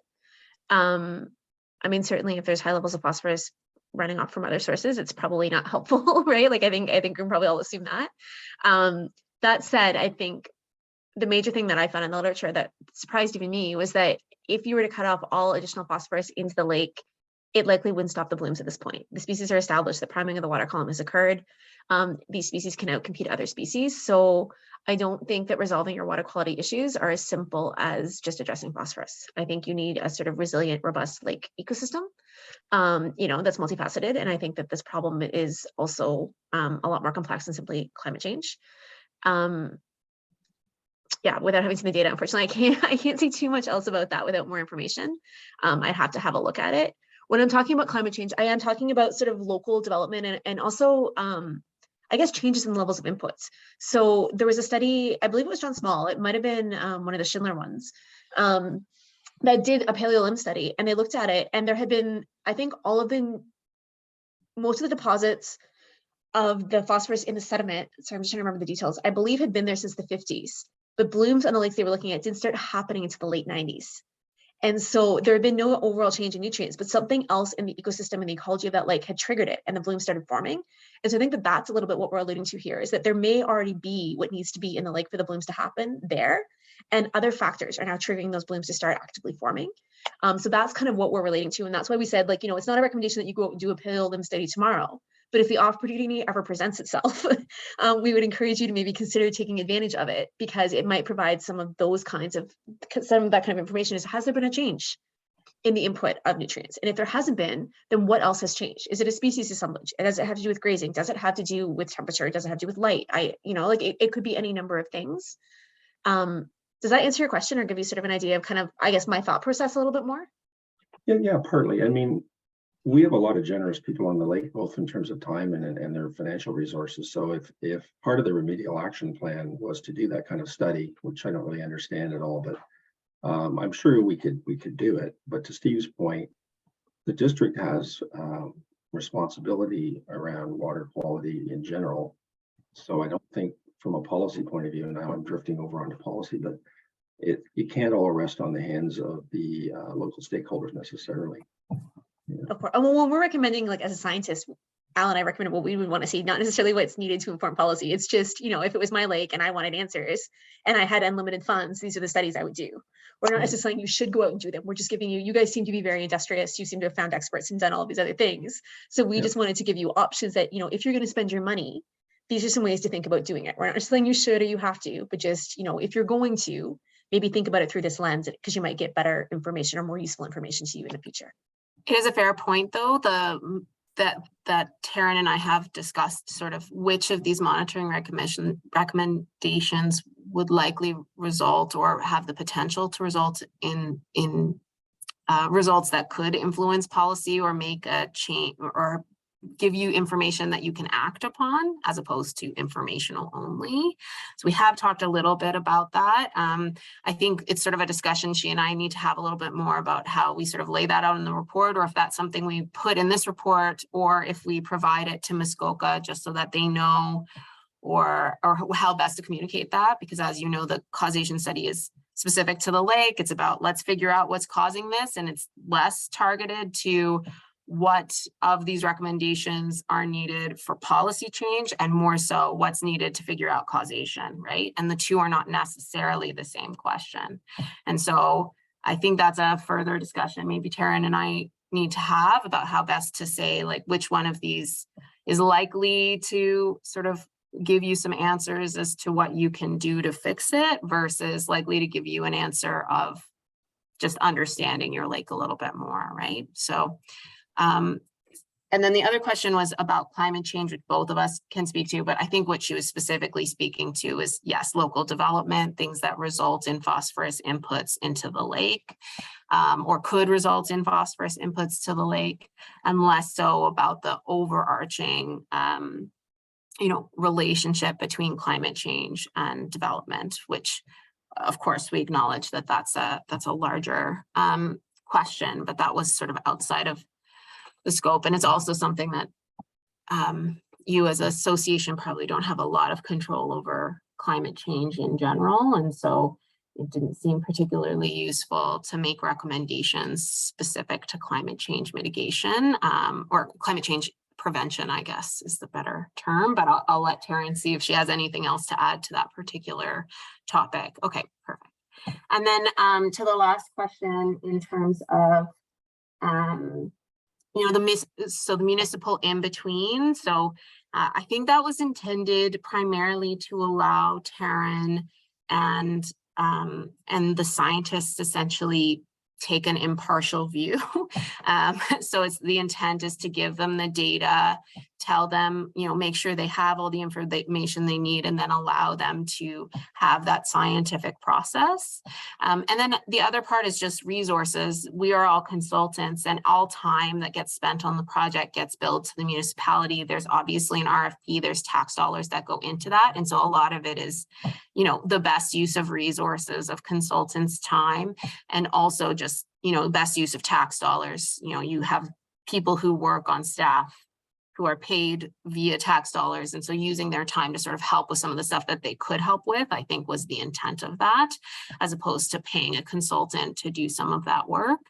I mean, certainly if there's high levels of phosphorus running off from other sources, it's probably not helpful, right? Like I think we can probably all assume that. That said, I think the major thing that I found in the literature that surprised even me was that if you were to cut off all additional phosphorus into the lake, it likely wouldn't stop the blooms at this point. The species are established, the priming of the water column has occurred. These species can outcompete other species. So I don't think that resolving your water quality issues are as simple as just addressing phosphorus. I think you need a sort of resilient, robust lake ecosystem, that's multifaceted. And I think that this problem is also a lot more complex than simply climate change. Yeah, without having seen the data, unfortunately, I can't say too much else about that without more information. I'd have to have a look at it. When I'm talking about climate change, I am talking about sort of local development and also I guess, changes in levels of inputs. So there was a study, I believe it was John Small, it might have been one of the Schindler ones, that did a paleolim study, and they looked at it, and there had been, I think most of the deposits of the phosphorus in the sediment, sorry, I'm just trying to remember the details, I believe had been there since the 50s. But blooms on the lakes they were looking at didn't start happening until the late 90s. And so there had been no overall change in nutrients, but something else in the ecosystem and the ecology of that lake had triggered it, and the blooms started forming. And so I think that that's a little bit what we're alluding to here, is that there may already be what needs to be in the lake for the blooms to happen there, and other factors are now triggering those blooms to start actively forming. So that's kind of what we're relating to, and that's why we said, like, it's not a recommendation that you go do a paleolim study tomorrow. But if the opportunity ever presents itself, we would encourage you to maybe consider taking advantage of it, because it might provide some of that kind of information. Has there been a change in the input of nutrients? And if there hasn't been, then what else has changed? Is it a species assemblage? Does it have to do with grazing? Does it have to do with temperature? Does it have to do with light? It could be any number of things. Does that answer your question, or give you sort of an idea of kind of, I guess, my thought process a little bit more? Yeah, partly. I mean, we have a lot of generous people on the lake, both in terms of time and their financial resources. So if part of the remedial action plan was to do that kind of study, which I don't really understand at all, but I'm sure we could do it. But to Steve's point, the district has responsibility around water quality in general. So I don't think, from a policy point of view, and now I'm drifting over onto policy, but it can't all rest on the hands of the local stakeholders necessarily. Of course. And when we're recommending, like, as a scientist, Al and I recommend what we would want to see, not necessarily what's needed to inform policy. It's just, if it was my lake and I wanted answers and I had unlimited funds, these are the studies I would do. We're not necessarily saying you should go out and do them. We're just giving you guys seem to be very industrious. You seem to have found experts and done all of these other things. So we just wanted to give you options that, if you're going to spend your money, these are some ways to think about doing it. We're not saying you should or you have to, but just, if you're going to, maybe think about it through this lens, because you might get better information or more useful information to you in the future. It is a fair point, though, that Taryn and I have discussed sort of which of these monitoring recommendations would likely result or have the potential to result in results that could influence policy or make a change or give you information that you can act upon, as opposed to informational only. So we have talked a little bit about that. I think it's sort of a discussion she and I need to have a little bit more about how we sort of lay that out in the report, or if that's something we put in this report, or if we provide it to Muskoka just so that they know, or how best to communicate that. Because as you know, the causation study is specific to the lake. It's about, let's figure out what's causing this, and it's less targeted to what of these recommendations are needed for policy change, and more so what's needed to figure out causation, right? And the two are not necessarily the same question. And so I think that's a further discussion maybe Taryn and I need to have about how best to say, like, which one of these is likely to sort of give you some answers as to what you can do to fix it, versus likely to give you an answer of just understanding your lake a little bit more, right? So and then the other question was about climate change, which both of us can speak to, but I think what she was specifically speaking to is, yes, local development, things that result in phosphorus inputs into the lake, or could result in phosphorus inputs to the lake, and less so about the overarching, relationship between climate change and development, which of course we acknowledge that that's a larger question, but that was sort of outside of the scope. And it's also something that you as an association probably don't have a lot of control over climate change in general. And so it didn't seem particularly useful to make recommendations specific to climate change mitigation, or climate change prevention, I guess is the better term, but I'll let Taryn see if she has anything else to add to that particular topic. Okay, perfect. And then to the last question in terms of the municipal in between. So I think that was intended primarily to allow Taryn and the scientists essentially take an impartial view. So the intent is to give them the data tell them, make sure they have all the information they need, and then allow them to have that scientific process. And then the other part is just resources. We are all consultants, and all time that gets spent on the project gets billed to the municipality. There's obviously an RFP, there's tax dollars that go into that. And so a lot of it is, the best use of resources, of consultants' time, and also just, best use of tax dollars. You have people who work on staff who are paid via tax dollars. And so using their time to sort of help with some of the stuff that they could help with, I think was the intent of that, as opposed to paying a consultant to do some of that work.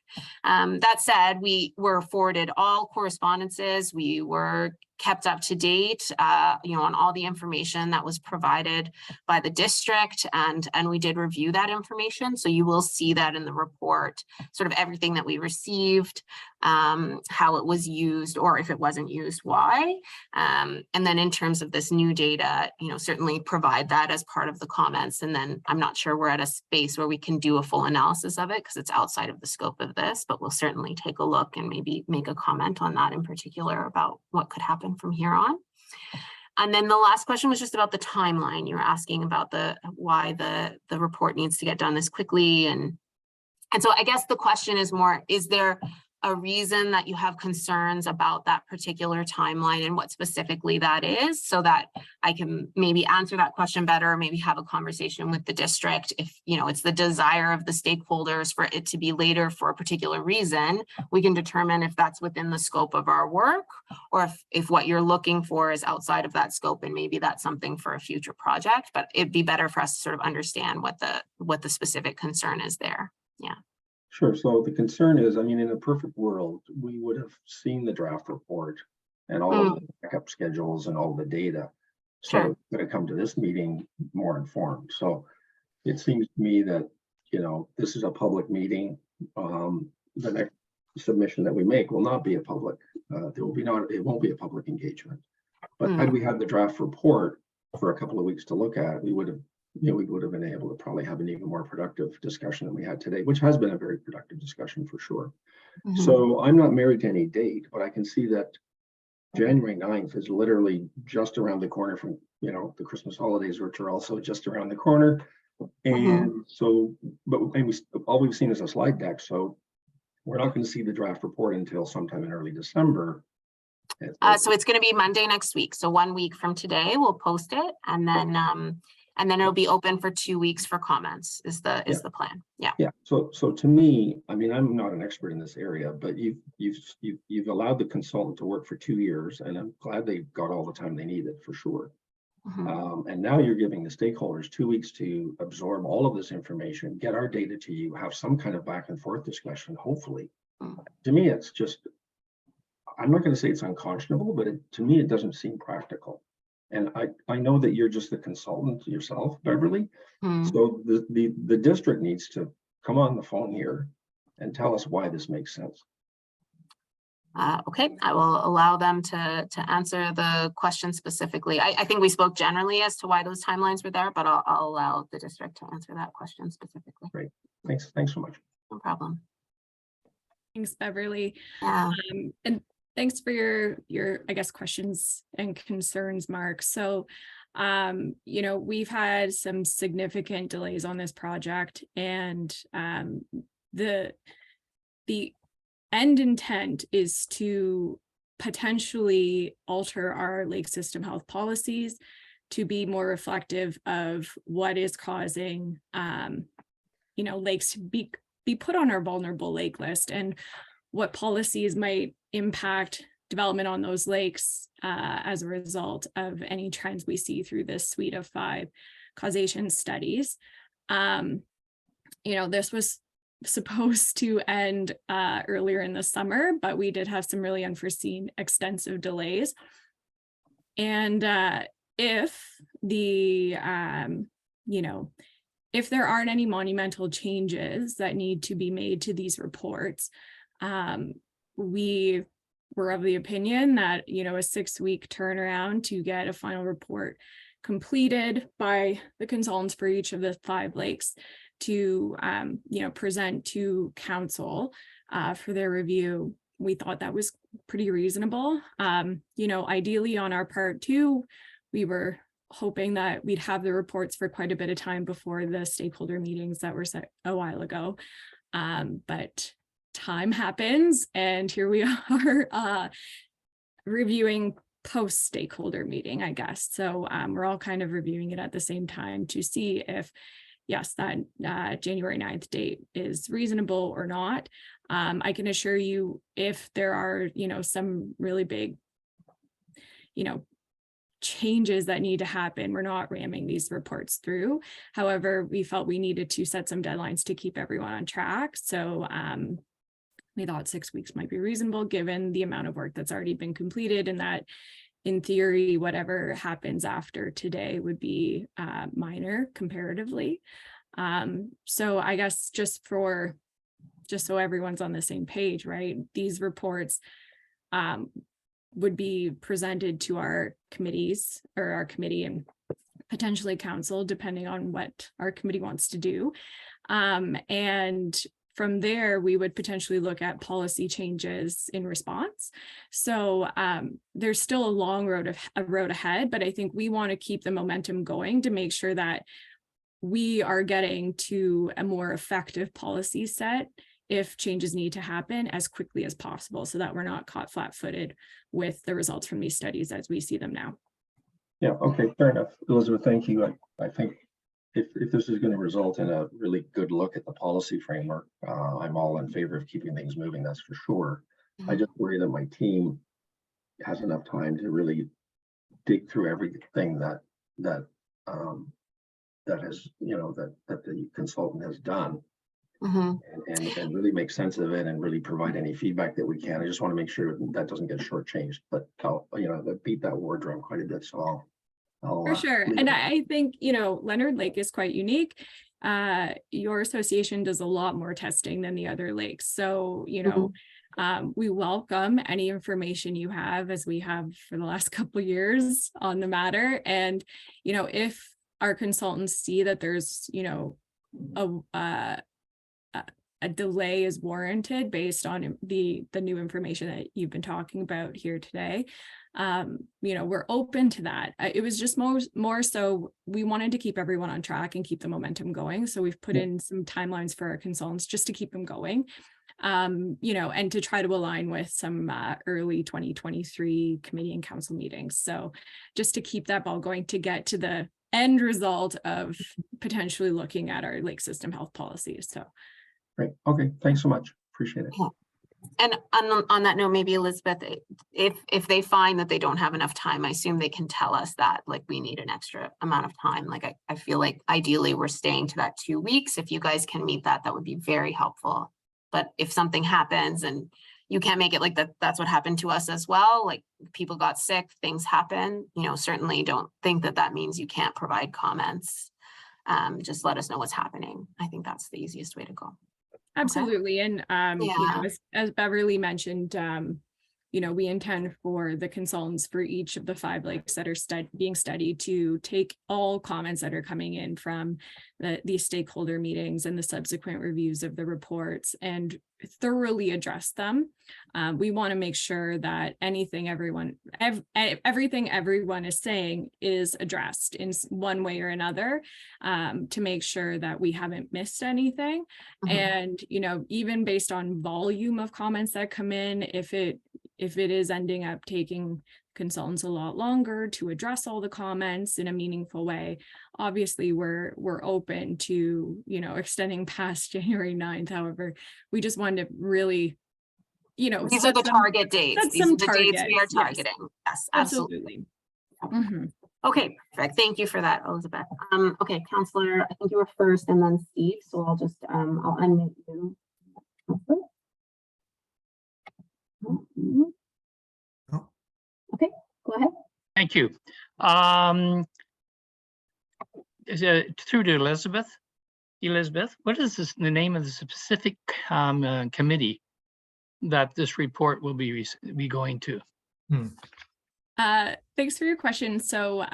That said, we were forwarded all correspondences. We were kept up to date, on all the information that was provided by the district, and we did review that information. So you will see that in the report, sort of everything that we received, how it was used, or if it wasn't used, why. And then in terms of this new data, certainly provide that as part of the comments. And then I'm not sure we're at a space where we can do a full analysis of it because it's outside of the scope of this, but we'll certainly take a look and maybe make a comment on that in particular about what could happen from here on. And then the last question was just about the timeline. You were asking about why the report needs to get done this quickly. And so I guess the question is more, is there a reason that you have concerns about that particular timeline and what specifically that is, so that I can maybe answer that question better, or maybe have a conversation with the district. If it's the desire of the stakeholders for it to be later for a particular reason, we can determine if that's within the scope of our work, or if what you're looking for is outside of that scope, and maybe that's something for a future project. But it'd be better for us to sort of understand what the specific concern is there. Yeah. Sure. So the concern is, in a perfect world, we would have seen the draft report and all of the backup schedules and all the data. So Sure. we're going to come to this meeting more informed. So it seems to me that, this is a public meeting. The next submission that we make will not be a public, it won't be a public engagement. But had we had the draft report for a couple of weeks to look at, we would have been able to probably have an even more productive discussion than we had today, which has been a very productive discussion for sure. So I'm not married to any date, but I can see that January 9th is literally just around the corner from, the Christmas holidays, which are also just around the corner. And so, all we've seen is a slide deck. So we're not going to see the draft report until sometime in early December. So it's going to be Monday next week. So 1 week from today, we'll post it, and then it'll be open for 2 weeks for comments. Is the plan? Yeah. Yeah. So to me, I'm not an expert in this area, but you've allowed the consultant to work for 2 years, and I'm glad they got all the time they needed for sure. And now you're giving the stakeholders 2 weeks to absorb all of this information, get our data to you, have some kind of back and forth discussion, hopefully. To me, it's just, I'm not going to say it's unconscionable, but to me, it doesn't seem practical. And I know that you're just the consultant yourself, Beverly. So the district needs to come on the phone here and tell us why this makes sense. Okay, I will allow them to answer the question specifically. I think we spoke generally as to why those timelines were there, but I'll allow the district to answer that question specifically. Great. Thanks so much. No problem. Thanks, Beverly. Yeah. And thanks for your I guess questions and concerns, Mark. So we've had some significant delays on this project, and the end intent is to potentially alter our lake system health policies to be more reflective of what is causing lakes to be put on our vulnerable lake list, and what policies might impact development on those lakes as a result of any trends we see through this suite of 5 causation studies. This was supposed to end earlier in the summer, but we did have some really unforeseen extensive delays. And if there aren't any monumental changes that need to be made to these reports, we were of the opinion that, a 6-week turnaround to get a final report completed by the consultants for each of the 5 lakes to, present to council for their review we thought that was pretty reasonable. You know, ideally on our part too, we were hoping that we'd have the reports for quite a bit of time before the stakeholder meetings that were set a while ago. But time happens, and here we are reviewing post stakeholder meeting, I guess. So we're all kind of reviewing it at the same time to see if, yes, that January 9th date is reasonable or not. I can assure you, if there are, you know, some really big, you know, changes that need to happen, we're not ramming these reports through. However, we felt we needed to set some deadlines to keep everyone on track. So we thought 6 weeks might be reasonable given the amount of work that's already been completed, and that in theory, whatever happens after today would be minor comparatively. So I guess just so everyone's on the same page, right? These reports would be presented to our committees, or our committee and potentially council, depending on what our committee wants to do. And from there, we would potentially look at policy changes in response. So there's still a long road ahead, but I think we want to keep the momentum going to make sure that we are getting to a more effective policy set if changes need to happen as quickly as possible, so that we're not caught flat-footed with the results from these studies as we see them now. Yeah, okay, fair enough. Elizabeth, thank you. I think if this is going to result in a really good look at the policy framework, I'm all in favor of keeping things moving, that's for sure. I just worry that my team has enough time to really dig through everything that has, you know, that the consultant has done. And really make sense of it and really provide any feedback that we can. I just want to make sure that doesn't get shortchanged, but you know, beat that war drum quite a bit. So I'll For sure. And I think, you know, Leonard Lake is quite unique. Your association does a lot more testing than the other lakes. So, you know, we welcome any information you have, as we have for the last couple of years on the matter. And, you know, if our consultants see that there's, you know, a delay is warranted based on the new information that you've been talking about here today, you know, we're open to that. It was just more so we wanted to keep everyone on track and keep the momentum going. So we've put in some timelines for our consultants just to keep them going, you know, and to try to align with some early 2023 committee and council meetings. So just to keep that ball going to get to the end result of potentially looking at our lake system health policies. So. Great. Okay. Thanks so much. Appreciate it. Yeah. And on that note, maybe Elizabeth, if they find that they don't have enough time, I assume they can tell us that, like, we need an extra amount of time. Like, I feel like ideally we're staying to that 2 weeks. If you guys can meet that, that would be very helpful. But if something happens and you can't make it, like that's what happened to us as well. Like, people got sick, things happen, you know, certainly don't think that means you can't provide comments. Just let us know what's happening. I think that's the easiest way to go. Absolutely. Okay. And, you know, as Beverly mentioned, you know, we intend for the consultants for each of the 5 lakes that are being studied to take all comments that are coming in from these stakeholder meetings and the subsequent reviews of the reports and thoroughly address them. We want to make sure that everything everyone is saying is addressed in one way or another, to make sure that we haven't missed anything. And, you know, even based on volume of comments that come in, if it is ending up taking consultants a lot longer to address all the comments in a meaningful way, obviously we're open to, you know, extending past January 9th. However, we just wanted to really, you know, these are the target dates. These are the dates we are targeting. Yes, absolutely. Okay, perfect. Thank you for that, Elizabeth. Okay, Counselor, I think you were first and then Steve. So I'll just I'll unmute you. Okay, go ahead. Thank you. Is it through to Elizabeth? Elizabeth, what is the name of the specific committee that this report will be going to? Thanks for your question. So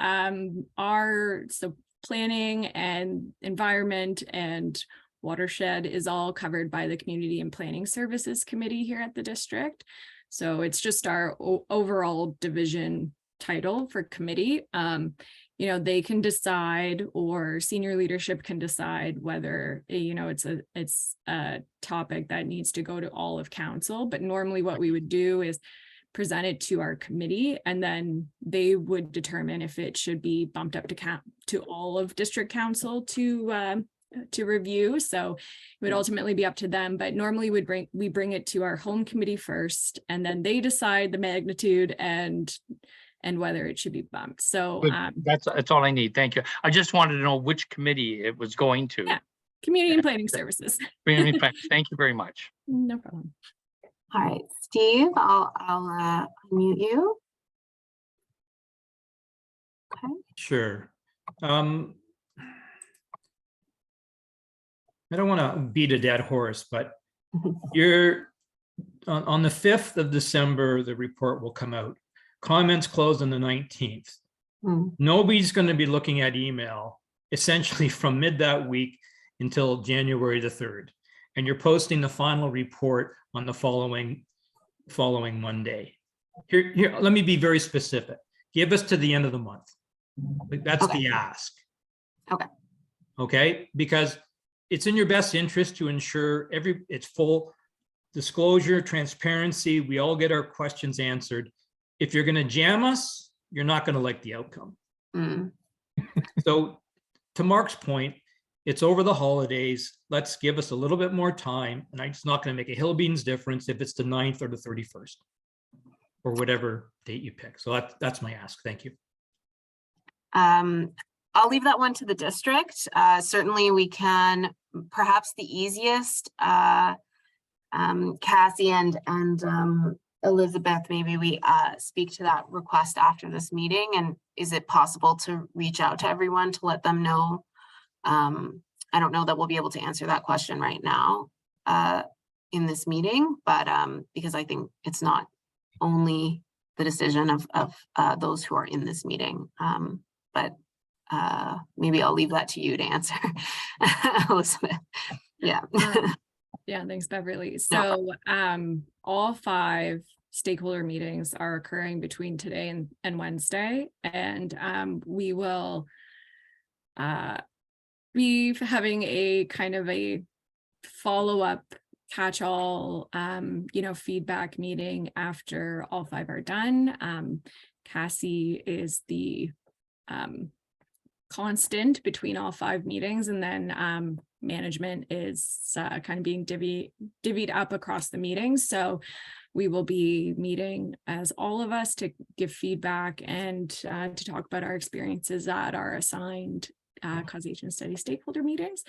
planning and environment and watershed is all covered by the Community and Planning Services Committee here at the district. So it's just our overall division title for committee. You know, they can decide, or senior leadership can decide whether, you know, it's a topic that needs to go to all of council. But normally what we would do is present it to our committee, and then they would determine if it should be bumped up to all of district council to review. So it would ultimately be up to them, but normally we bring it to our home committee first, and then they decide the magnitude and whether it should be bumped. So Good. That's all I need. Thank you. I just wanted to know which committee it was going to. Yeah. Community and Planning Services. Thank you very much. No problem. All right, Steve, I'll unmute you. Okay. Sure. I don't want to beat a dead horse, but you're on the 5th of December, the report will come out. Comments close on the 19th. Nobody's going to be looking at email essentially from mid that week until January the 3rd. And you're posting the final report on the following Monday. Here, let me be very specific. Give us to the end of the month. That's Okay. the ask. Okay. Okay, because it's in your best interest to ensure it's full disclosure, transparency. We all get our questions answered. If you're going to jam us, you're not going to like the outcome. So to Mark's point, it's over the holidays. Let's give us a little bit more time. And it's not going to make a hill beans difference if it's the 9th or the 31st or whatever date you pick. So that's my ask. Thank you. I'll leave that one to the district. Certainly we can, perhaps the easiest, Cassie and Elizabeth, maybe we speak to that request after this meeting. And is it possible to reach out to everyone to let them know? I don't know that we'll be able to answer that question right now in this meeting, but because I think it's not only the decision of those who are in this meeting, but maybe I'll leave that to you to answer, Elizabeth. Yeah. Yeah, thanks, Beverly. So all 5 stakeholder meetings are occurring between today and Wednesday, and we will be having a kind of a follow-up catch-all feedback meeting after all 5 are done. Cassie is the constant between all 5 meetings, and then management is kind of being divvied up across the meetings. So we will be meeting as all of us to give feedback and to talk about our experiences at our assigned causation study stakeholder meetings.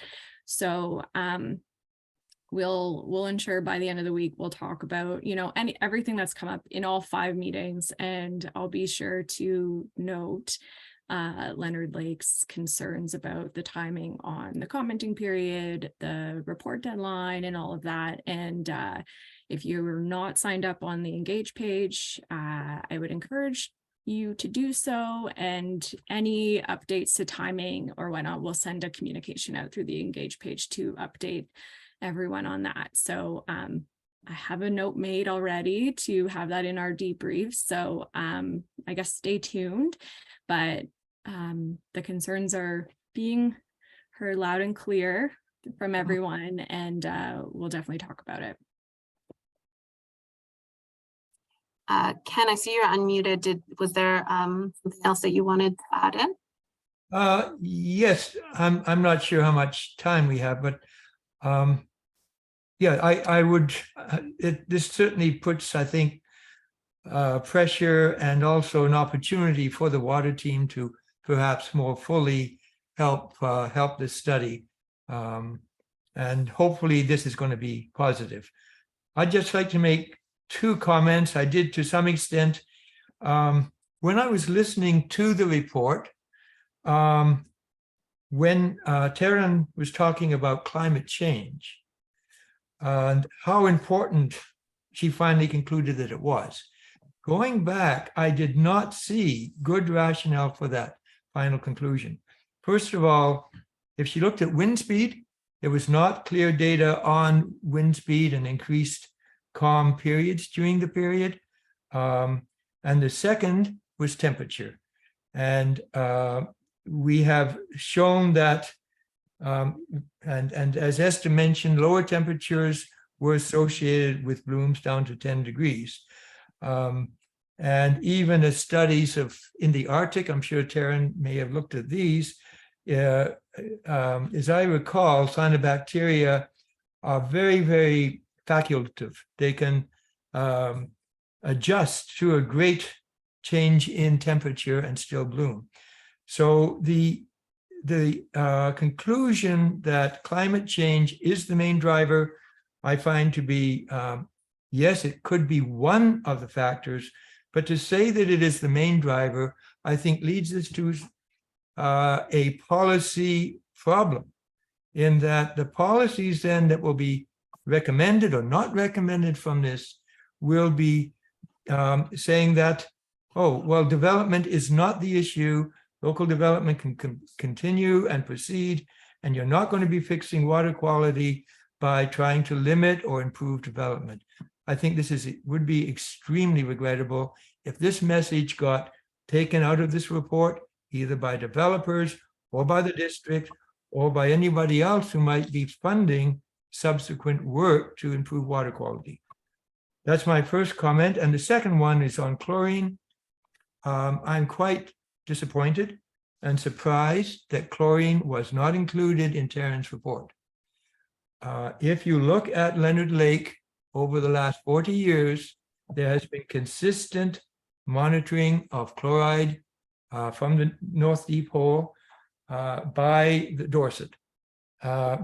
So we'll ensure by the end of the week we'll talk about everything that's come up in all 5 meetings, and I'll be sure to note Leonard Lake's concerns about the timing on the commenting period, the report deadline, and all of that. And if you're not signed up on the Engage page, I would encourage you to do so. And any updates to timing or whatnot, we'll send a communication out through the Engage page to update everyone on that. So I have a note made already to have that in our debrief. So I guess stay tuned, but the concerns are being heard loud and clear from everyone, and we'll definitely talk about it. Ken, I see you're unmuted. Was there something else that you wanted to add in? Yes, I'm not sure how much time we have, but yeah, I would. This certainly puts, I think, pressure and also an opportunity for the water team to perhaps more fully help this study, and hopefully this is going to be positive. I'd just like to make 2 comments. I did to some extent when I was listening to the report, when Taryn was talking about climate change and how important she finally concluded that it was. Going back, I did not see good rationale for that final conclusion. First of all, if she looked at wind speed, there was not clear data on wind speed and increased calm periods during the period. And the second was temperature. And we have shown that, and as Esther mentioned, lower temperatures were associated with blooms down to 10 degrees. And even the studies in the Arctic, I'm sure Taryn may have looked at these, as I recall, cyanobacteria are very, very facultative. They can adjust to a great change in temperature and still bloom. So the conclusion that climate change is the main driver, I find to be, yes, it could be one of the factors, but to say that it is the main driver, I think leads us to a policy problem, in that the policies then that will be recommended or not recommended from this will be saying that, oh, well, development is not the issue. Local development can continue and proceed, and you're not going to be fixing water quality by trying to limit or improve development. I think this would be extremely regrettable if this message got taken out of this report, either by developers or by the district or by anybody else who might be funding subsequent work to improve water quality. That's my first comment. And the second one is on chlorine. I'm quite disappointed and surprised that chlorine was not included in Taryn's report. If you look at Leonard Lake over the last 40 years, there has been consistent monitoring of chloride from the North Deep Hole by the Dorset.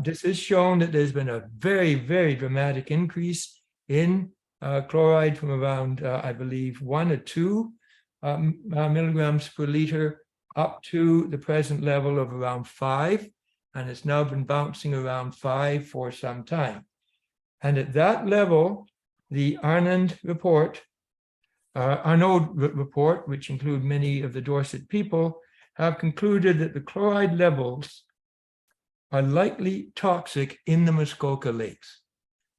This has shown that there's been a very, very dramatic increase in chloride from around, I believe, 1 or 2 milligrams per liter up to the present level of around 5, and it's now been bouncing around 5 for some time. And at that level, the Arnaud report, which include many of the Dorset people, have concluded that the chloride levels are likely toxic in the Muskoka lakes.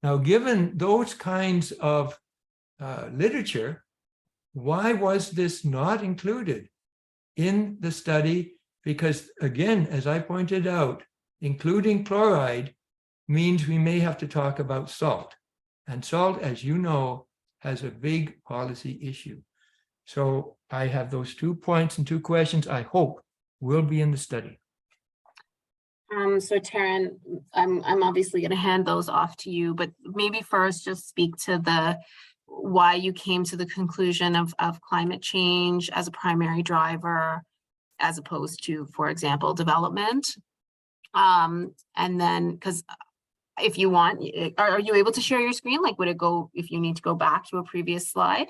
Now, given those kinds of literature, why was this not included in the study? Because again, as I pointed out, including chloride means we may have to talk about salt. And salt, as you know, has a big policy issue. So I have those 2 points and 2 questions I hope will be in the study. So Taryn, I'm obviously going to hand those off to you, but maybe first just speak to why you came to the conclusion of climate change as a primary driver, as opposed to, for example, development. And then, because if you want, are you able to share your screen? Like, would it go if you need to go back to a previous slide?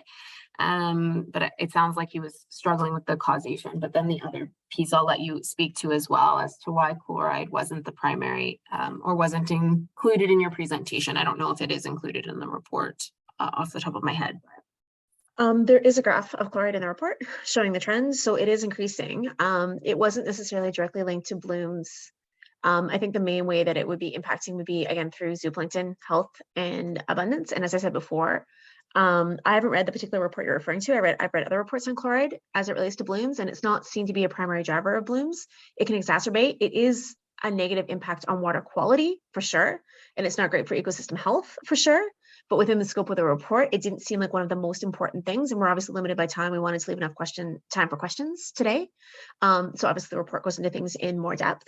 But it sounds like he was struggling with the causation, but then the other piece I'll let you speak to as well as to why chloride wasn't the primary or wasn't included in your presentation. I don't know if it is included in the report off the top of my head. There is a graph of chloride in the report showing the trends, so it is increasing. It wasn't necessarily directly linked to blooms. I think the main way that it would be impacting would be, again, through zooplankton health and abundance. And as I said before, I haven't read the particular report you're referring to. I've read other reports on chloride as it relates to blooms, and it's not seen to be a primary driver of blooms. It can exacerbate. It is a negative impact on water quality for sure, and it's not great for ecosystem health for sure. But within the scope of the report, it didn't seem like one of the most important things, and we're obviously limited by time. We wanted to leave enough time for questions today. So obviously the report goes into things in more depth,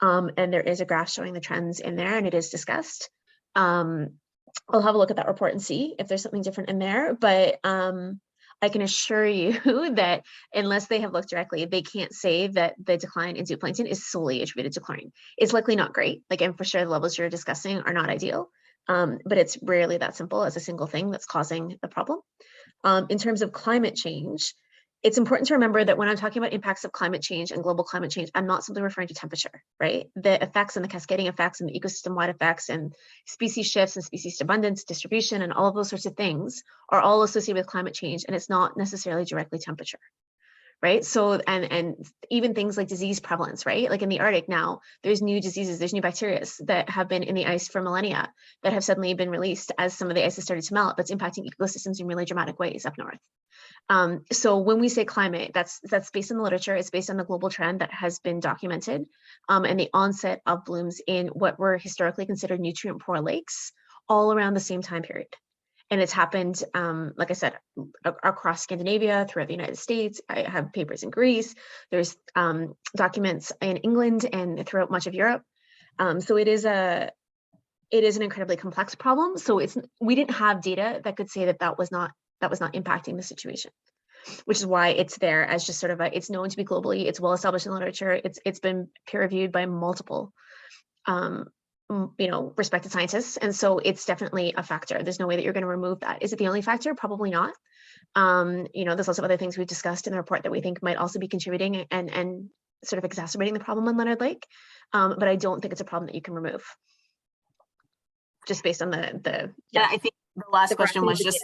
and there is a graph showing the trends in there, and it is discussed. I'll have a look at that report and see if there's something different in there, but I can assure you that unless they have looked directly, they can't say that the decline in zooplankton is solely attributed to chlorine. It's likely not great, like, and for sure the levels you're discussing are not ideal, but it's rarely that simple as a single thing that's causing the problem. In terms of climate change, it's important to remember that when I'm talking about impacts of climate change and global climate change, I'm not simply referring to temperature, right? The effects and the cascading effects and the ecosystem-wide effects and species shifts and species abundance, distribution, and all of those sorts of things are all associated with climate change, and it's not necessarily directly temperature, right? So, and even things like disease prevalence, right? Like in the Arctic now, there's new diseases, there's new bacteria that have been in the ice for millennia that have suddenly been released as some of the ice has started to melt, that's impacting ecosystems in really dramatic ways up north. So when we say climate, that's based on the literature, it's based on the global trend that has been documented, and the onset of blooms in what were historically considered nutrient poor lakes all around the same time period. And it's happened, like I said, across Scandinavia, throughout the United States. I have papers in Greece. There's documents in England and throughout much of Europe. So it is an incredibly complex problem. So we didn't have data that could say that was not impacting the situation, which is why it's there as just sort of it's known to be globally. It's well established in literature. It's been peer reviewed by multiple respected scientists. And so it's definitely a factor. There's no way that you're going to remove that. Is it the only factor? Probably not. There's also other things we've discussed in the report that we think might also be contributing and sort of exacerbating the problem on Leonard Lake. But I don't think it's a problem that you can remove just based on Yeah, I think the last question was just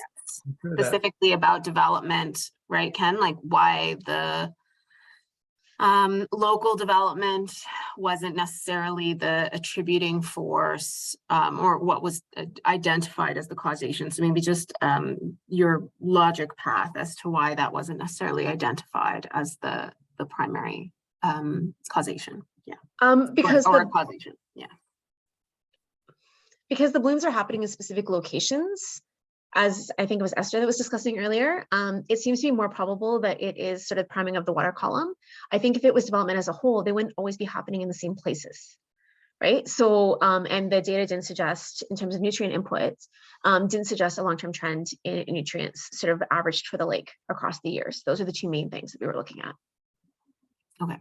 Sure that. specifically about development, right, Ken? Like why the local development wasn't necessarily the attributing force or what was identified as the causation. So maybe just your logic path as to why that wasn't necessarily identified as the primary causation. Yeah. Because or causation. Yeah. Because the blooms are happening in specific locations, as I think it was Esther that was discussing earlier, it seems to be more probable that it is sort of priming of the water column. I think if it was development as a whole, they wouldn't always be happening in the same places, right? So, and the data didn't suggest, in terms of nutrient inputs, didn't suggest a long-term trend in nutrients sort of averaged for the lake across the years. Those are the two main things that we were looking at. Okay.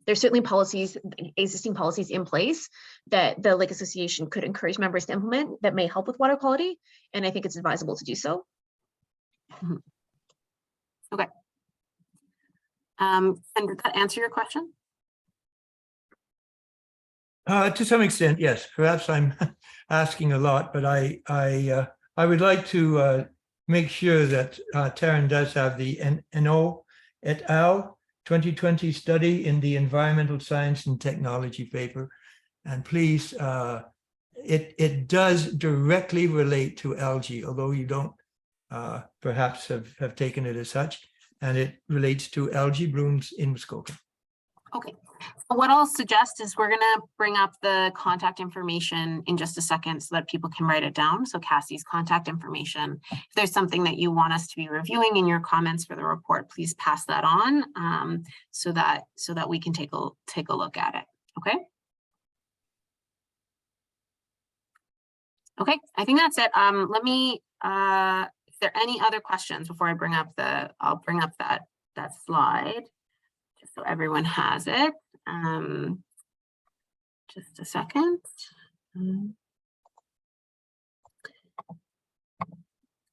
There's certainly policies, existing policies in place that the Lake Association could encourage members to implement that may help with water quality. And I think it's advisable to do so. Mm-hmm. Okay. And did that answer your question? To some extent, yes. Perhaps I'm asking a lot, but I would like to make sure that Taryn does have the NO et al. 2020 study in the Environmental Science and Technology paper. And please, it does directly relate to algae, although you don't perhaps have taken it as such, and it relates to algae blooms in Muskoka. Okay. So what I'll suggest is we're going to bring up the contact information in just a second so that people can write it down. So Cassie's contact information. If there's something that you want us to be reviewing in your comments for the report, please pass that on so that we can take a look at it. Okay. Okay, I think that's it. Let me, if there are any other questions before I bring up I'll bring up that slide just so everyone has it. Just a second.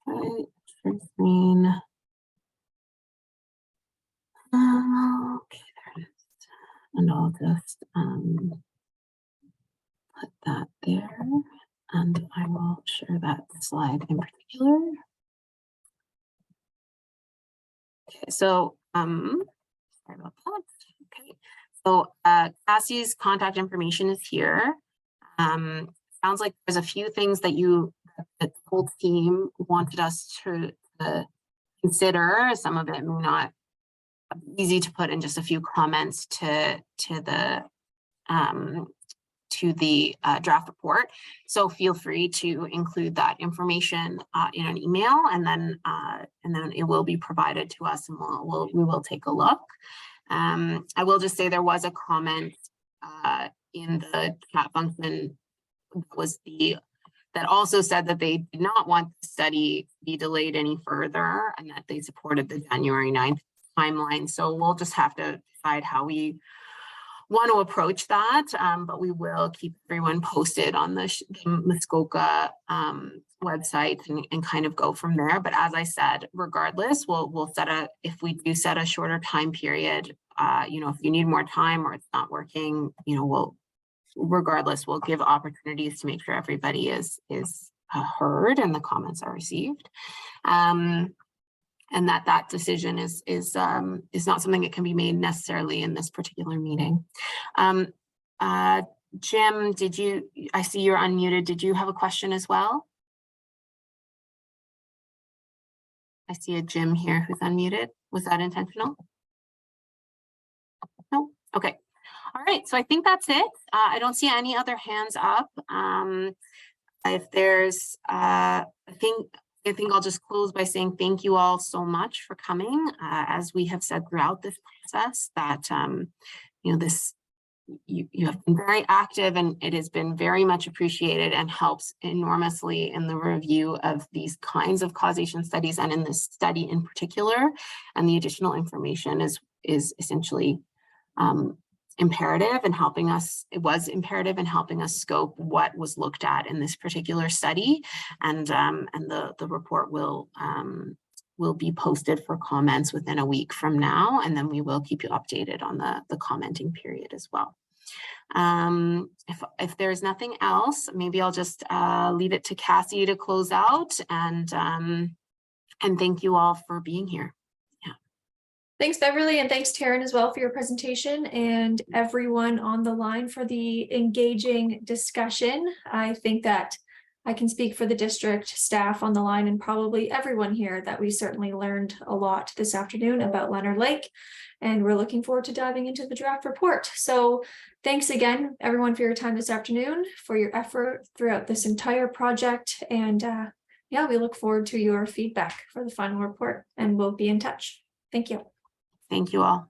Okay, share screen. Okay, there it is. And I'll just put that there, and I will share that slide in particular. Okay, so sorry about that. Okay, so Cassie's contact information is here. Sounds like there's a few things that the whole team wanted us to consider. Some of it may not be easy to put in just a few comments to the draft report. So feel free to include that information in an email, and then it will be provided to us, and we will take a look. I will just say there was a comment in the chat function that also said that they did not want the study to be delayed any further, and that they supported the January 9th timeline. So we'll just have to decide how we want to approach that, but we will keep everyone posted on the Muskoka website and kind of go from there. But as I said, regardless, we'll if we do set a shorter time period, if you need more time or it's not working, we'll give opportunities to make sure everybody is heard and the comments are received. that decision is not something that can be made necessarily in this particular meeting. Jim, I see you're unmuted. Did you have a question as well? I see a Jim here who's unmuted. Was that intentional? No? Okay. All right. So I think that's it. I don't see any other hands up. If there's, I think I'll just close by saying thank you all so much for coming. As we have said throughout this process, that you have been very active, and it has been very much appreciated and helps enormously in the review of these kinds of causation studies, and in this study in particular. And the additional information is essentially imperative in helping us. It was imperative in helping us scope what was looked at in this particular study, and the report will be posted for comments within a week from now, and then we will keep you updated on the commenting period as well. If there's nothing else, maybe I'll just leave it to Cassie to close out, and thank you all for being here. Thanks, Beverly, and thanks, Taryn, as well for your presentation, and everyone on the line for the engaging discussion. I think that I can speak for the district staff on the line and probably everyone here that we certainly learned a lot this afternoon about Leonard Lake, and we're looking forward to diving into the draft report. So thanks again, everyone, for your time this afternoon, for your effort throughout this entire project. And yeah, we look forward to your feedback for the final report, and we'll be in touch. Thank you. Thank you all.